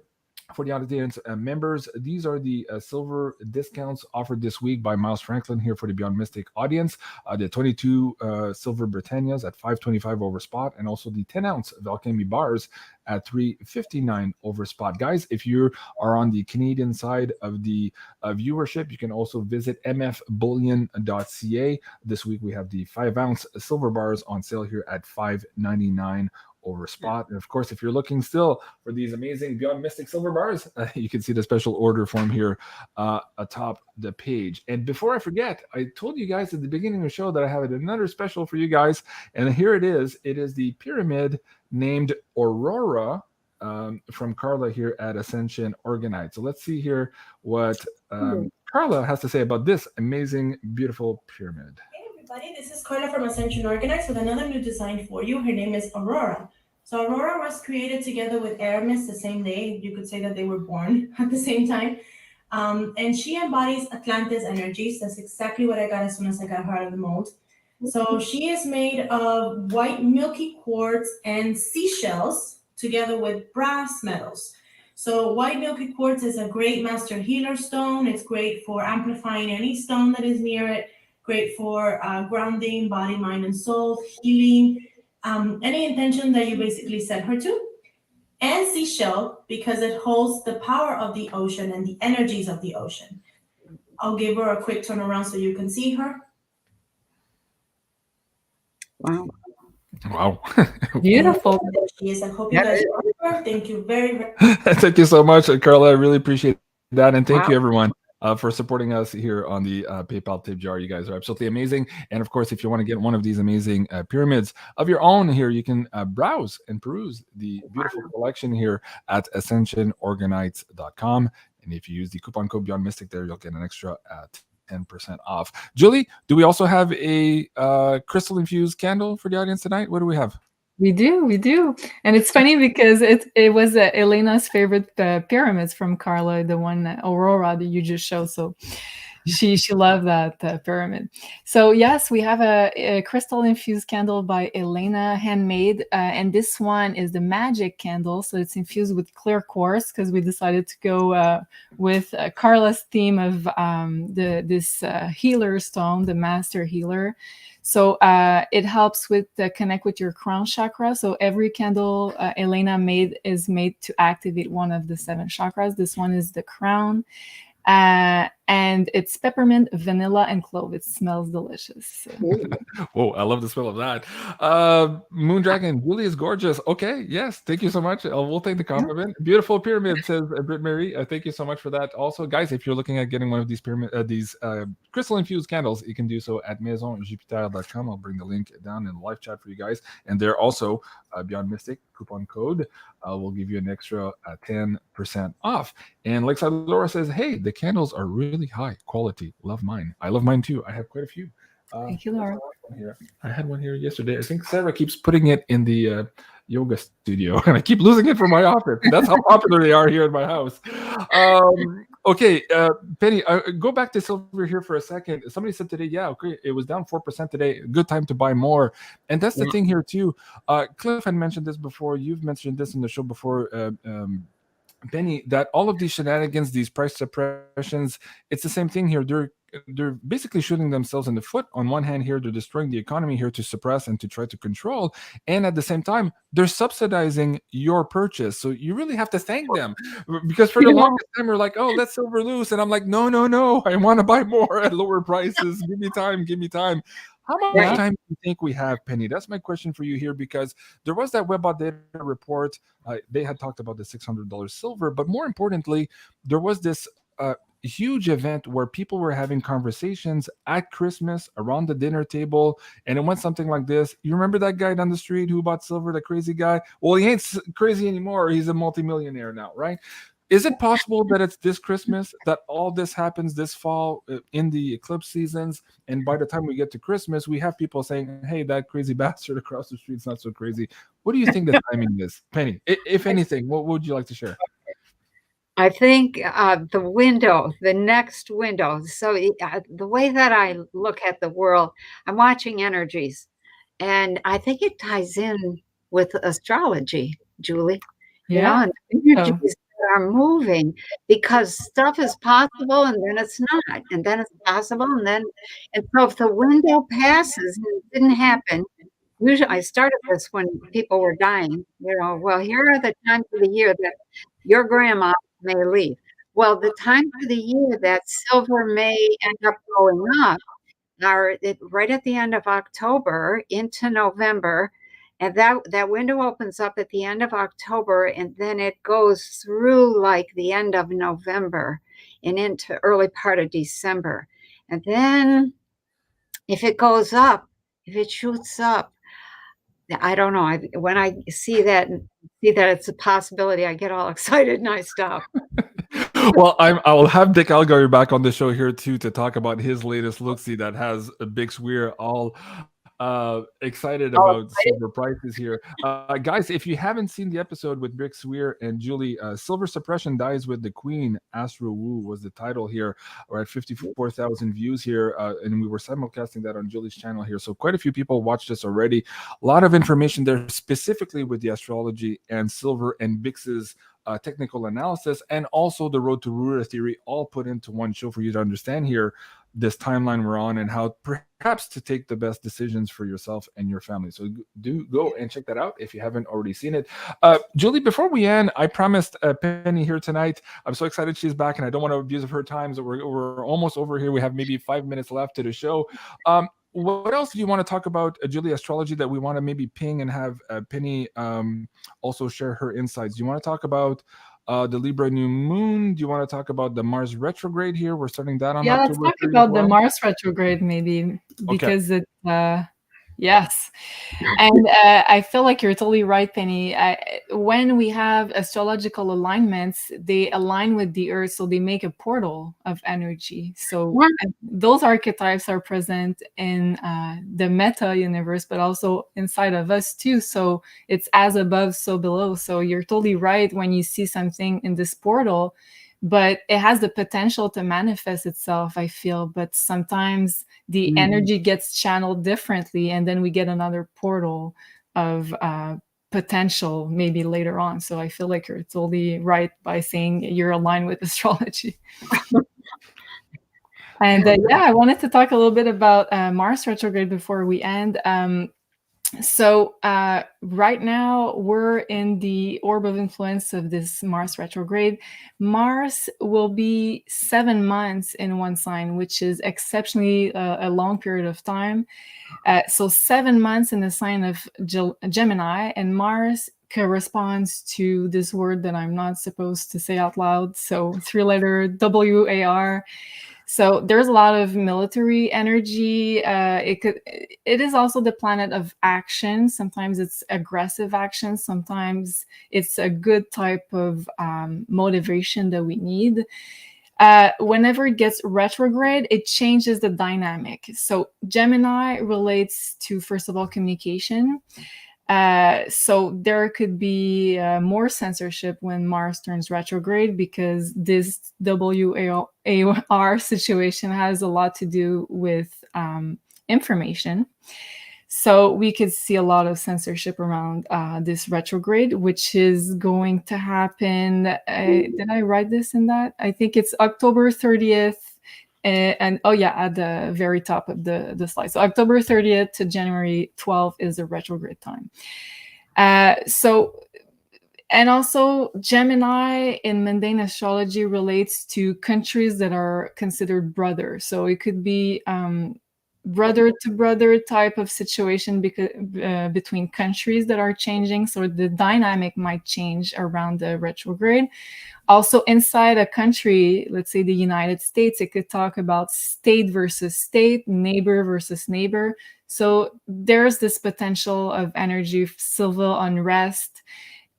for the audience members. These are the silver discounts offered this week by Miles Franklin here for the Beyond Mystic audience. The 22 silver Britannias at $5.25 over spot, and also the 10-ounce Valkemi bars at $3.59 over spot. Guys, if you are on the Canadian side of the viewership, you can also visit mfbullion.ca. This week we have the 5-ounce silver bars on sale here at $5.99 over spot. And of course, if you're looking still for these amazing Beyond Mystic silver bars, you can see the special order form here atop the page. And before I forget, I told you guys at the beginning of the show that I have another special for you guys, and here it is. It is the pyramid named Aurora from Carla here at Ascension Organite. So let's see here what Carla has to say about this amazing, beautiful pyramid. Hey everybody, this is Carla from Ascension Organite with another new design for you. Her name is Aurora. So Aurora was created together with Hermes the same day. You could say that they were born at the same time. And she embodies Atlantis energies. That's exactly what I got as soon as I got her out of the mold. So she is made of white milky quartz and seashells together with brass metals. So white milky quartz is a great master healer stone. It's great for amplifying any stone that is near it. Great for grounding body, mind, and soul, healing, any intention that you basically set her to. And seashell, because it holds the power of the ocean and the energies of the ocean. I'll give her a quick turnaround so you can see her. Wow. Beautiful. There she is. I hope you guys love her. Thank you very, very much. Thank you so much, Carla. I really appreciate that. And thank you, everyone, for supporting us here on the PayPal tip jar. You guys are absolutely amazing. And of course, if you want to get one of these amazing pyramids of your own here, you can browse and peruse the beautiful collection here at ascensionorganites.com. And if you use the coupon code BeyondMystic there, you'll get an extra 10% off. Julie, do we also have a crystal infused candle for the audience tonight? What do we have? We do. And it's funny because it was Elena's favorite pyramids from Carla, the one Aurora that you just showed. So she loved that pyramid. So yes, we have a crystal infused candle by Elena, handmade. And this one is the magic candle. So it's infused with clear quartz because we decided to go with Carla's theme of this healer stone, the master healer. So it helps with connect with your crown chakra. So every candle Elena made is made to activate one of the 7 chakras. This one is the crown. and it's peppermint, vanilla, and clove. It smells delicious. So. Oh, I love the smell of that. Moon Dragon, Julie is gorgeous. Okay, yes, thank you so much. We'll take the compliment. Beautiful pyramid, says Britt Mary. Thank you so much for that. Also, guys, if you're looking at getting one of these crystal infused candles, you can do so at maisonjupiter.com. I'll bring the link down in the live chat for you guys. And there also, Beyond Mystic coupon code will give you an extra 10% off. And Lakeside Laura says, hey, the candles are really high quality. Love mine. I love mine too. I have quite a few. Thank you, Laura. I had one here yesterday. I think Sarah keeps putting it in the yoga studio, and I keep losing it from my office. That's how popular they are here in my house. Okay, Penny, go back to silver here for a second. Somebody said today, yeah, okay, it was down 4% today. Good time to buy more. And that's the thing here too. Cliff had mentioned this before. You've mentioned this in the show before, Penny, that all of these shenanigans, these price suppressions, it's the same thing here. They're basically shooting themselves in the foot. On one hand here, they're destroying the economy here to suppress and to try to control. And at the same time, they're subsidizing your purchase. So you really have to thank them, because for the longest time, we're like, oh, let silver loose. And I'm like, no, I want to buy more at lower prices. Give me time. How much time do you think we have, Penny? That's my question for you here, because there was that Webbot data report. They had talked about the $600 silver, but more importantly, there was this huge event where people were having conversations at Christmas around the dinner table, and it went something like this. You remember that guy down the street who bought silver, the crazy guy? Well, he ain't crazy anymore. He's a multimillionaire now, right? Is it possible that it's this Christmas, that all this happens this fall in the eclipse seasons, and by the time we get to Christmas, we have people saying, hey, that crazy bastard across the street's not so crazy? What do you think the timing is, Penny? If anything, what would you like to share? I think the next window. So the way that I look at the world, I'm watching energies, and I think it ties in with astrology, Julie. Yeah. You know, and energies are moving, because stuff is possible and then it's not, and then it's possible and so if the window passes and it didn't happen. Usually, I started this when people were dying. Well, here are the times of the year that your grandma may leave. Well, the times of the year that silver may end up going up are right at the end of October into November. And that window opens up at the end of October, and then it goes through like the end of November and into early part of December. And then if it goes up, if it shoots up, I don't know. When I see that it's a possibility, I get all excited and I stop. Well, I will have Dick Algary back on the show here too to talk about his latest look-see that has a big swear all excited about silver prices here. Guys, if you haven't seen the episode with Rick Swear and Julie, Silver Suppression Dies with the Queen, Astro Wu was the title here. We're at 54,000 views here, and we were simulcasting that on Julie's channel here. So quite a few people watched this already. A lot of information there specifically with the astrology and silver and Bix's technical analysis, and also the Road to Rura theory, all put into one show for you to understand here this timeline we're on and how perhaps to take the best decisions for yourself and your family. So do go and check that out if you haven't already seen it. Julie, before we end, I promised Penny here tonight. I'm so excited she's back, and I don't want to abuse of her time. So we're almost over here. We have maybe 5 minutes left to the show. What else do you want to talk about, Julie, astrology, that we want to maybe ping and have Penny also share her insights? Do you want to talk about the Libra new moon? Do you want to talk about the Mars retrograde here? We're starting that on October. Let's talk about the Mars retrograde maybe, because it yes. And I feel like you're totally right, Penny. When we have astrological alignments, they align with the Earth, so they make a portal of energy. So those archetypes are present in the meta universe, but also inside of us too. So it's as above, so below. So you're totally right when you see something in this portal, but it has the potential to manifest itself, I feel. But sometimes the energy gets channeled differently, and then we get another portal of potential maybe later on. So I feel like you're totally right by saying you're aligned with astrology. And I wanted to talk a little bit about Mars retrograde before we end. So right now we're in the orb of influence of this Mars retrograde. Mars will be 7 months in one sign, which is exceptionally a long period of time. So 7 months in the sign of Gemini, and Mars corresponds to this word that I'm not supposed to say out loud. So 3-letter WAR. So there's a lot of military energy. It is also the planet of action. Sometimes it's aggressive action. Sometimes it's a good type of motivation that we need. Whenever it gets retrograde, it changes the dynamic. So Gemini relates to, first of all, communication. So there could be more censorship when Mars turns retrograde, because this WAR situation has a lot to do with information. So we could see a lot of censorship around this retrograde, which is going to happen. Did I write this in that? I think it's October 30th. And oh yeah, at the very top of the slide. So October 30th to January 12th is the retrograde time. And also Gemini in mundane astrology relates to countries that are considered brothers. So it could be brother to brother type of situation between countries that are changing. So the dynamic might change around the retrograde. Also inside a country, let's say the United States, it could talk about state versus state, neighbor versus neighbor. So there's this potential of energy, civil unrest,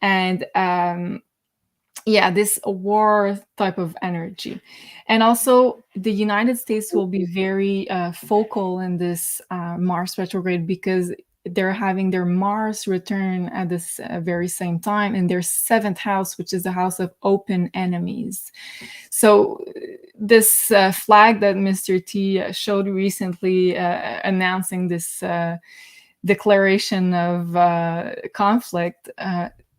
and this war type of energy. And also the United States will be very focal in this Mars retrograde, because they're having their Mars return at this very same time in their 7th house, which is the house of open enemies. So this flag that Mr. T showed recently, announcing this declaration of conflict,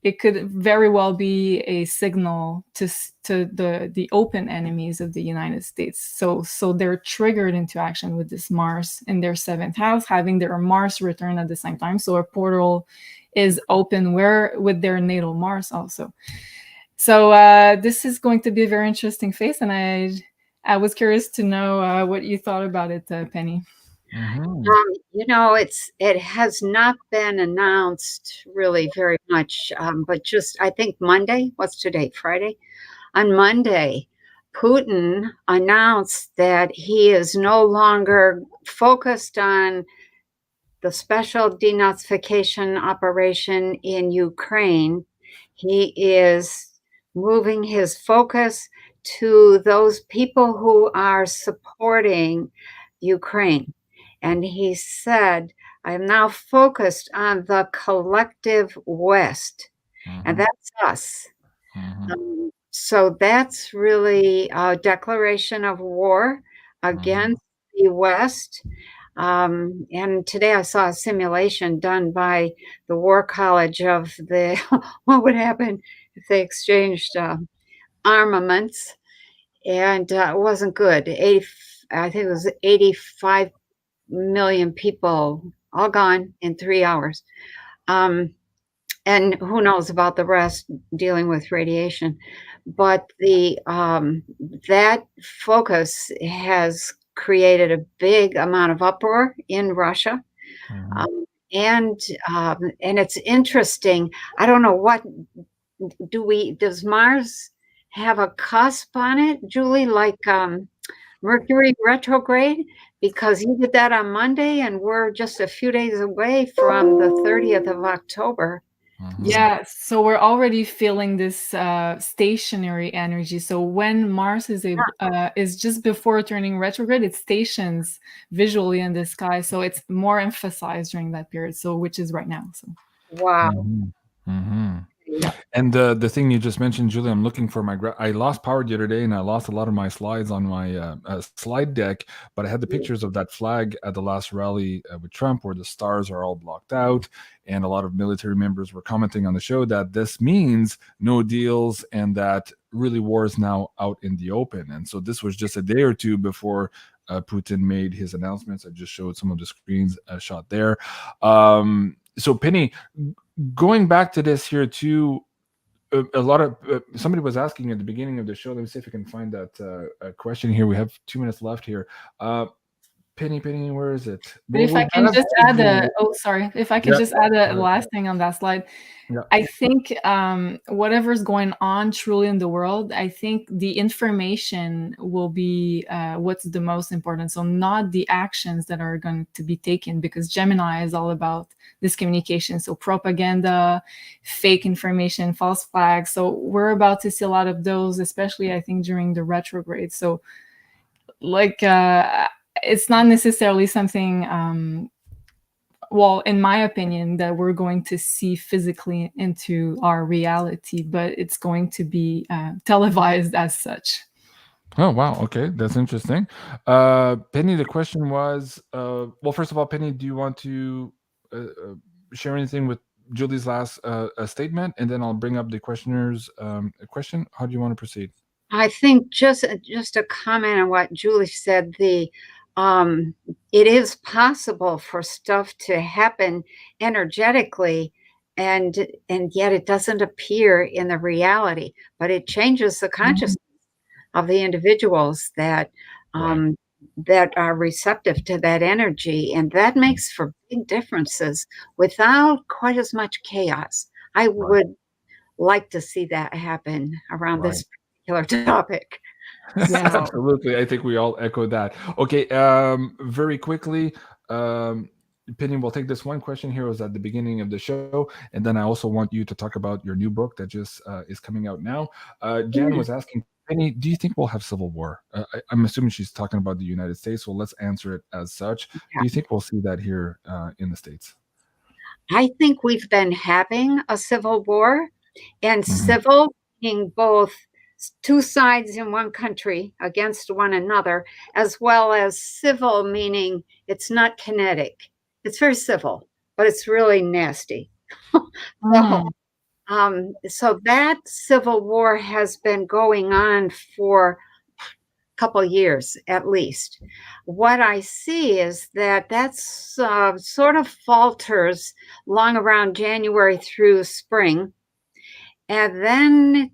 it could very well be a signal to the open enemies of the United States. So they're triggered into action with this Mars in their 7th house, having their Mars return at the same time. So a portal is open with their natal Mars also. So this is going to be a very interesting phase, and I was curious to know what you thought about it, Penny. Mm-hmm. It has not been announced really very much, but just I think Monday. What's today? Friday. On Monday, Putin announced that he is no longer focused on the special denazification operation in Ukraine. He is moving his focus to those people who are supporting Ukraine. And he said, I am now focused on the collective West. Mm-hmm. And that's us. Mm-hmm. So that's really a declaration of war against the West. And today I saw a simulation done by the War College of what would happen if they exchanged armaments. And it wasn't good. I think it was 85 million people all gone in 3 hours. And who knows about the rest dealing with radiation. But that focus has created a big amount of uproar in Russia. Mm-hmm. And it's interesting. I don't know what does Mars have a cusp on it, Julie, like Mercury retrograde? Because you did that on Monday, and we're just a few days away from the 30th of October. Mm-hmm. Yeah, so we're already feeling this stationary energy. So when Mars is just before turning retrograde, it stations visually in the sky. So it's more emphasized during that period. So which is right now. So wow. Mm-hmm. Mm-hmm. Yeah. And the thing you just mentioned, Julie, I'm looking for I lost power the other day, and I lost a lot of my slides on my slide deck, but I had the pictures of that flag at the last rally with Trump, where the stars are all blocked out, and a lot of military members were commenting on the show that this means no deals, and that really war is now out in the open. And so this was just a day or two before Putin made his announcements. I just showed some of the screens shot there. So Penny, going back to this here too, a lot of somebody was asking at the beginning of the show. Let me see if I can find that question here. We have 2 minutes left here. Penny, where is it? But if I can just add if I can just add a last thing on that slide. Yeah. I think whatever's going on truly in the world, I think the information will be what's the most important. So not the actions that are going to be taken, because Gemini is all about this communication. So propaganda, fake information, false flags. So we're about to see a lot of those, especially I think during the retrograde. So like it's not necessarily something well, in my opinion, that we're going to see physically into our reality, but it's going to be televised as such. Oh, wow. Okay. That's interesting. Penny, the question was, well, first of all, Penny, do you want to share anything with Julie's last statement? And then I'll bring up the questioner's question. How do you want to proceed? I think just a comment on what Julie said. It is possible for stuff to happen energetically, and yet it doesn't appear in the reality, but it changes the consciousness of the individuals that that are receptive to that energy, and that makes for big differences without quite as much chaos. I would like to see that happen around this particular topic. So. Absolutely. I think we all echo that. Okay. Very quickly, Penny, we'll take this one question here. It was at the beginning of the show. And then I also want you to talk about your new book that just is coming out now. Jan was asking, Penny, do you think we'll have civil war? I'm assuming she's talking about the United States. So let's answer it as such. Do you think we'll see that here in the States? I think we've been having a civil war, and civil being both two sides in one country against one another, as well as civil meaning it's not kinetic. It's very civil, but it's really nasty. So that civil war has been going on for a couple years at least. What I see is that's sort of falters long around January through spring. And then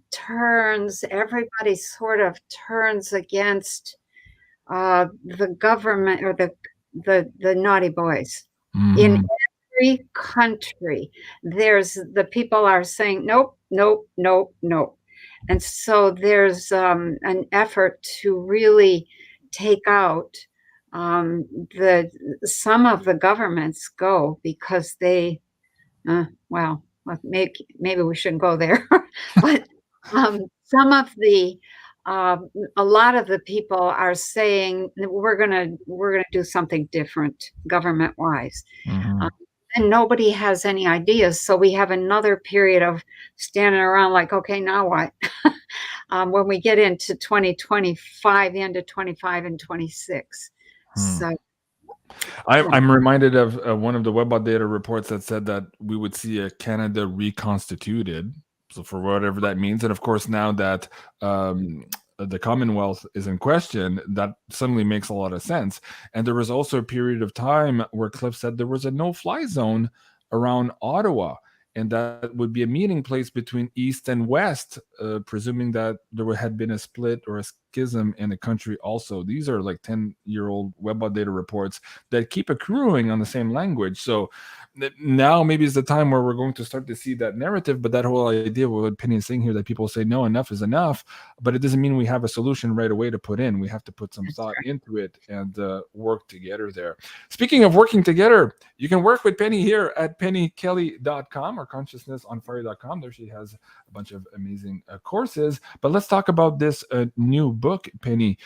everybody sort of turns against the government or the naughty boys. In every country, the people are saying, nope, nope, nope, nope. And so there's an effort to really take out some of the governments go because they, maybe we shouldn't go there, but some of a lot of the people are saying we're gonna do something different government-wise, and nobody has any ideas. So we have another period of standing around like, okay, now what? When we get into 2025, the end of 25 and 26. So. I'm reminded of one of the Webbot data reports that said that we would see a Canada reconstituted. So for whatever that means. And of course, now that the Commonwealth is in question, that suddenly makes a lot of sense. And there was also a period of time where Cliff said there was a no-fly zone around Ottawa. And that would be a meeting place between East and West, presuming that there had been a split or a schism in the country also. These are like 10-year-old Webbot data reports that keep accruing on the same language. So now maybe is the time where we're going to start to see that narrative, but that whole idea, what Penny is saying here, that people say, no, enough is enough, but it doesn't mean we have a solution right away to put in. We have to put some thought into it and work together there. Speaking of working together, you can work with Penny here at pennykelly.com or consciousnessonfire.com. There she has a bunch of amazing courses. But let's talk about this new book, Penny.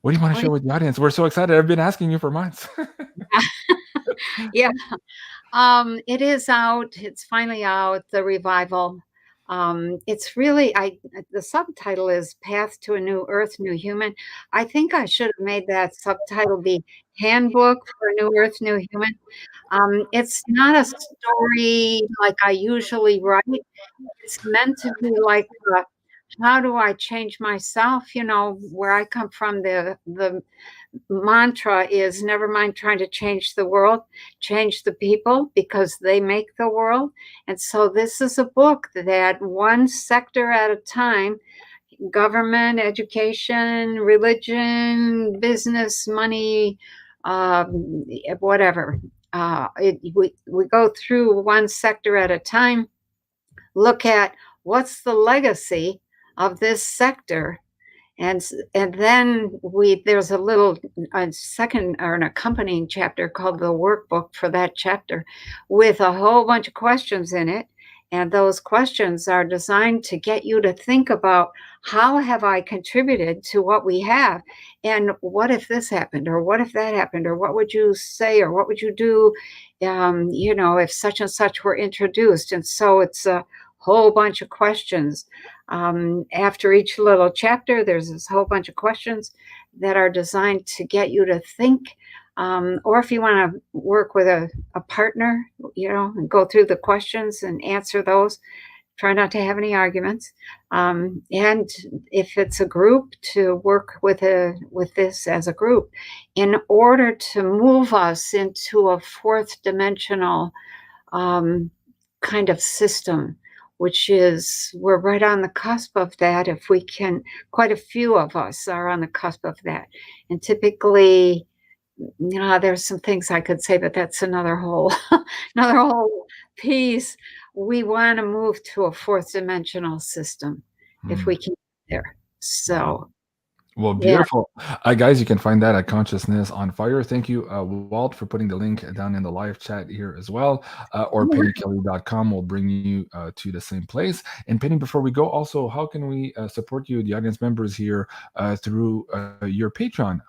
What do you want to share with the audience? We're so excited. I've been asking you for months. Yeah. It is out. It's finally out, the revival. It's really, the subtitle is Path to a New Earth, New Human. I think I should have made that subtitle be Handbook for a New Earth, New Human. It's not a story like I usually write. It's meant to be like, how do I change myself? You know, where I come from, the mantra is never mind trying to change the world, change the people because they make the world. And so this is a book that one sector at a time, government, education, religion, business, money, whatever. We go through one sector at a time, look at what's the legacy of this sector. And then there's a second or an accompanying chapter called the workbook for that chapter with a whole bunch of questions in it. And those questions are designed to get you to think about, how have I contributed to what we have? And what if this happened? Or what if that happened? Or what would you say? Or what would you do, if such and such were introduced? And so it's a whole bunch of questions. After each little chapter, there's this whole bunch of questions that are designed to get you to think. Or if you want to work with a partner, and go through the questions and answer those, try not to have any arguments. And if it's a group, to work with this as a group in order to move us into a fourth dimensional kind of system, which is, we're right on the cusp of that. If we can, quite a few of us are on the cusp of that. And typically, there's some things I could say, but that's another whole piece. We want to move to a fourth dimensional system if we can get there. So. Well, beautiful. Guys, you can find that at Consciousness on Fire. Thank you, Walt, for putting the link down in the live chat here as well. Or pennykelly.com will bring you to the same place. And Penny, before we go, also, how can we support you, the audience members here, through your Patreon?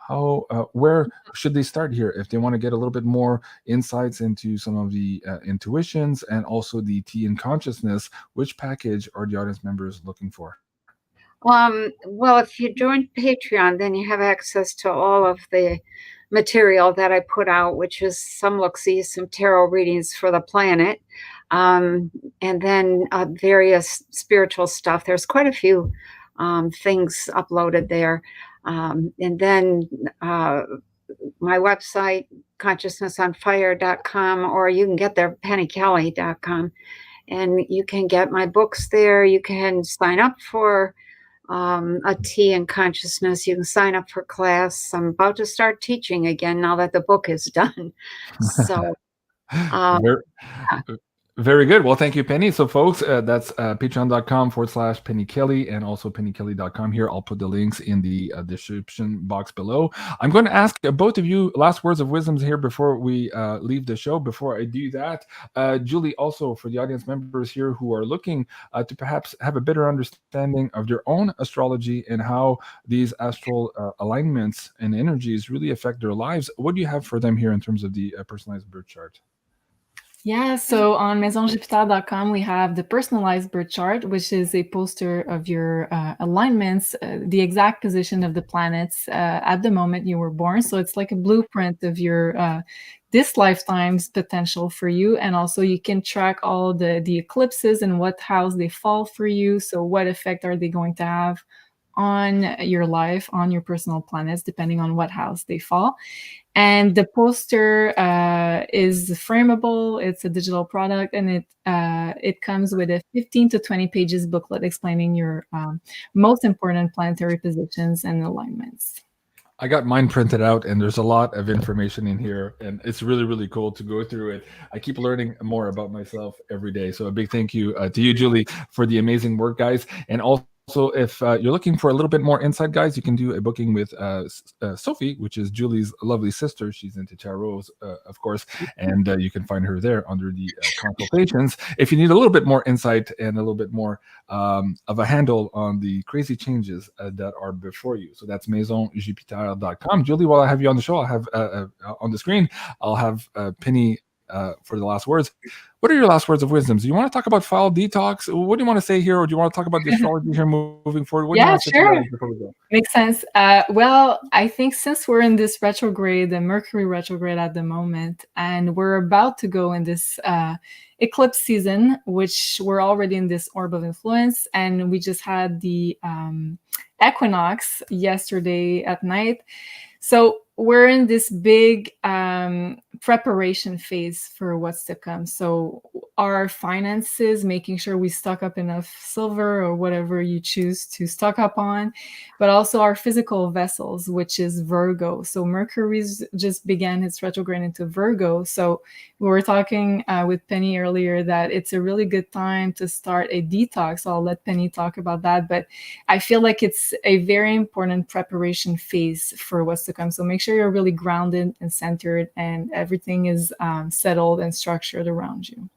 Where should they start here if they want to get a little bit more insights into some of the intuitions and also the tea and consciousness? Which package are the audience members looking for? Well, if you join Patreon, then you have access to all of the material that I put out, which is some look-sees, some tarot readings for the planet, and then various spiritual stuff. There's quite a few things uploaded there. And then my website, consciousnessonfire.com, or you can get there, pennykelly.com. And you can get my books there. You can sign up for a tea and consciousness. You can sign up for class. I'm about to start teaching again now that the book is done. So very good. Well, thank you, Penny. So folks, that's patreon.com/Penny Kelly and also pennykelly.com here. I'll put the links in the description box below. I'm going to ask both of you last words of wisdoms here before we leave the show. Before I do that, Julie, also for the audience members here who are looking to perhaps have a better understanding of their own astrology and how these astral alignments and energies really affect their lives, what do you have for them here in terms of the personalized birth chart? Yeah, so on maisonjupiter.com, we have the personalized birth chart, which is a poster of your alignments, the exact position of the planets at the moment you were born. So it's like a blueprint of your this lifetime's potential for you. And also you can track all the eclipses and what house they fall for you. So what effect are they going to have on your life, on your personal planets, depending on what house they fall. And the poster is frameable. It's a digital product, and it comes with a 15 to 20 pages booklet explaining your most important planetary positions and alignments. I got mine printed out, and there's a lot of information in here, and it's really, really cool to go through it. I keep learning more about myself every day. So a big thank you to you, Julie, for the amazing work, guys. And also, if you're looking for a little bit more insight, guys, you can do a booking with Sophie, which is Julie's lovely sister. She's into tarot, of course, and you can find her there under the consultations. If you need a little bit more insight and a little bit more of a handle on the crazy changes that are before you. So that's maisonjupiter.com. Julie, while I have you on the show, I'll have on the screen, I'll have Penny for the last words. What are your last words of wisdom? Do you want to talk about file detox? What do you want to say here, or do you want to talk about the astrology here moving forward? What do you want to say before we go? Makes sense. Well, I think since we're in this retrograde, the Mercury retrograde at the moment, and we're about to go in this eclipse season, which we're already in this orb of influence, and we just had the equinox yesterday at night. So we're in this big preparation phase for what's to come. So our finances, making sure we stock up enough silver or whatever you choose to stock up on, but also our physical vessels, which is Virgo. So Mercury's just began its retrograde into Virgo. So we were talking with Penny earlier that it's a really good time to start a detox. I'll let Penny talk about that, but I feel like it's a very important preparation phase for what's to come. So make sure you're really grounded and centered and everything is settled and structured around you.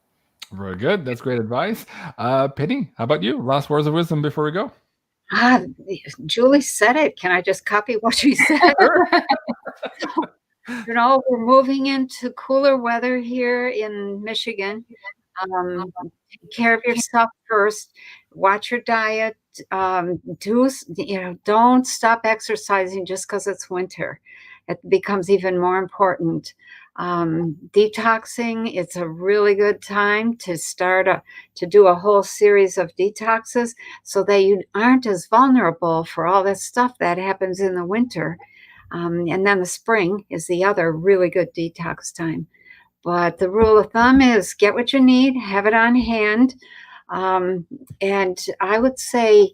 Very good. That's great advice. Penny, how about you? Last words of wisdom before we go. Julie said it. Can I just copy what she said? You know, we're moving into cooler weather here in Michigan. Take care of yourself first. Watch your diet. Don't stop exercising just because it's winter. It becomes even more important. Detoxing, it's a really good time to start to do a whole series of detoxes so that you aren't as vulnerable for all this stuff that happens in the winter. And then the spring is the other really good detox time. But the rule of thumb is get what you need, have it on hand. And I would say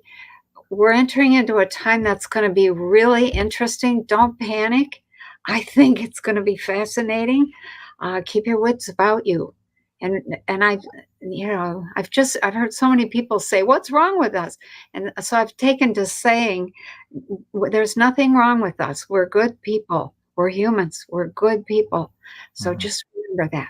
we're entering into a time that's going to be really interesting. Don't panic. I think it's going to be fascinating. Keep your wits about you. And I've heard so many people say, what's wrong with us? And so I've taken to saying, there's nothing wrong with us. We're good people. We're humans. We're good people. So just remember that.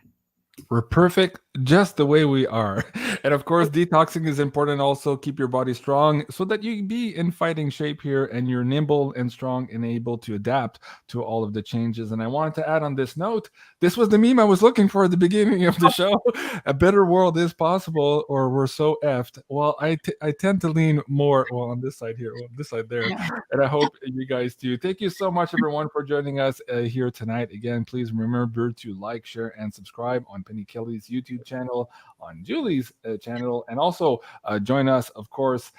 We're perfect just the way we are. And of course, detoxing is important. Also, keep your body strong so that you be in fighting shape here and you're nimble and strong and able to adapt to all of the changes. And I wanted to add on this note, this was the meme I was looking for at the beginning of the show. A better world is possible, or we're so effed. Well, I tend to lean more on this side here, on this side there. Yeah. And I hope you guys do. Thank you so much, everyone, for joining us here tonight. Again, please remember to like, share, and subscribe on Penny Kelly's YouTube channel, on Julie's channel, and also join us, of course,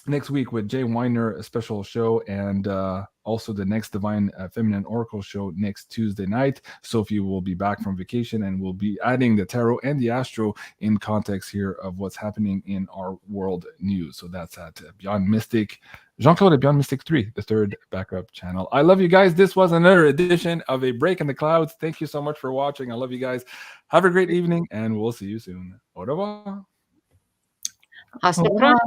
next week with Jay Weiner, a special show, and also the next Divine Feminine Oracle show next Tuesday night. Sophie will be back from vacation and we'll be adding the tarot and the astro in context here of what's happening in our world news. So that's at Beyond Mystic, Jean-Claude at Beyond Mystic 3, the third backup channel. I love you guys. This was another edition of A Break in the Clouds. Thank you so much for watching. I love you guys. Have a great evening and we'll see you soon. Au revoir. Hasta pronto.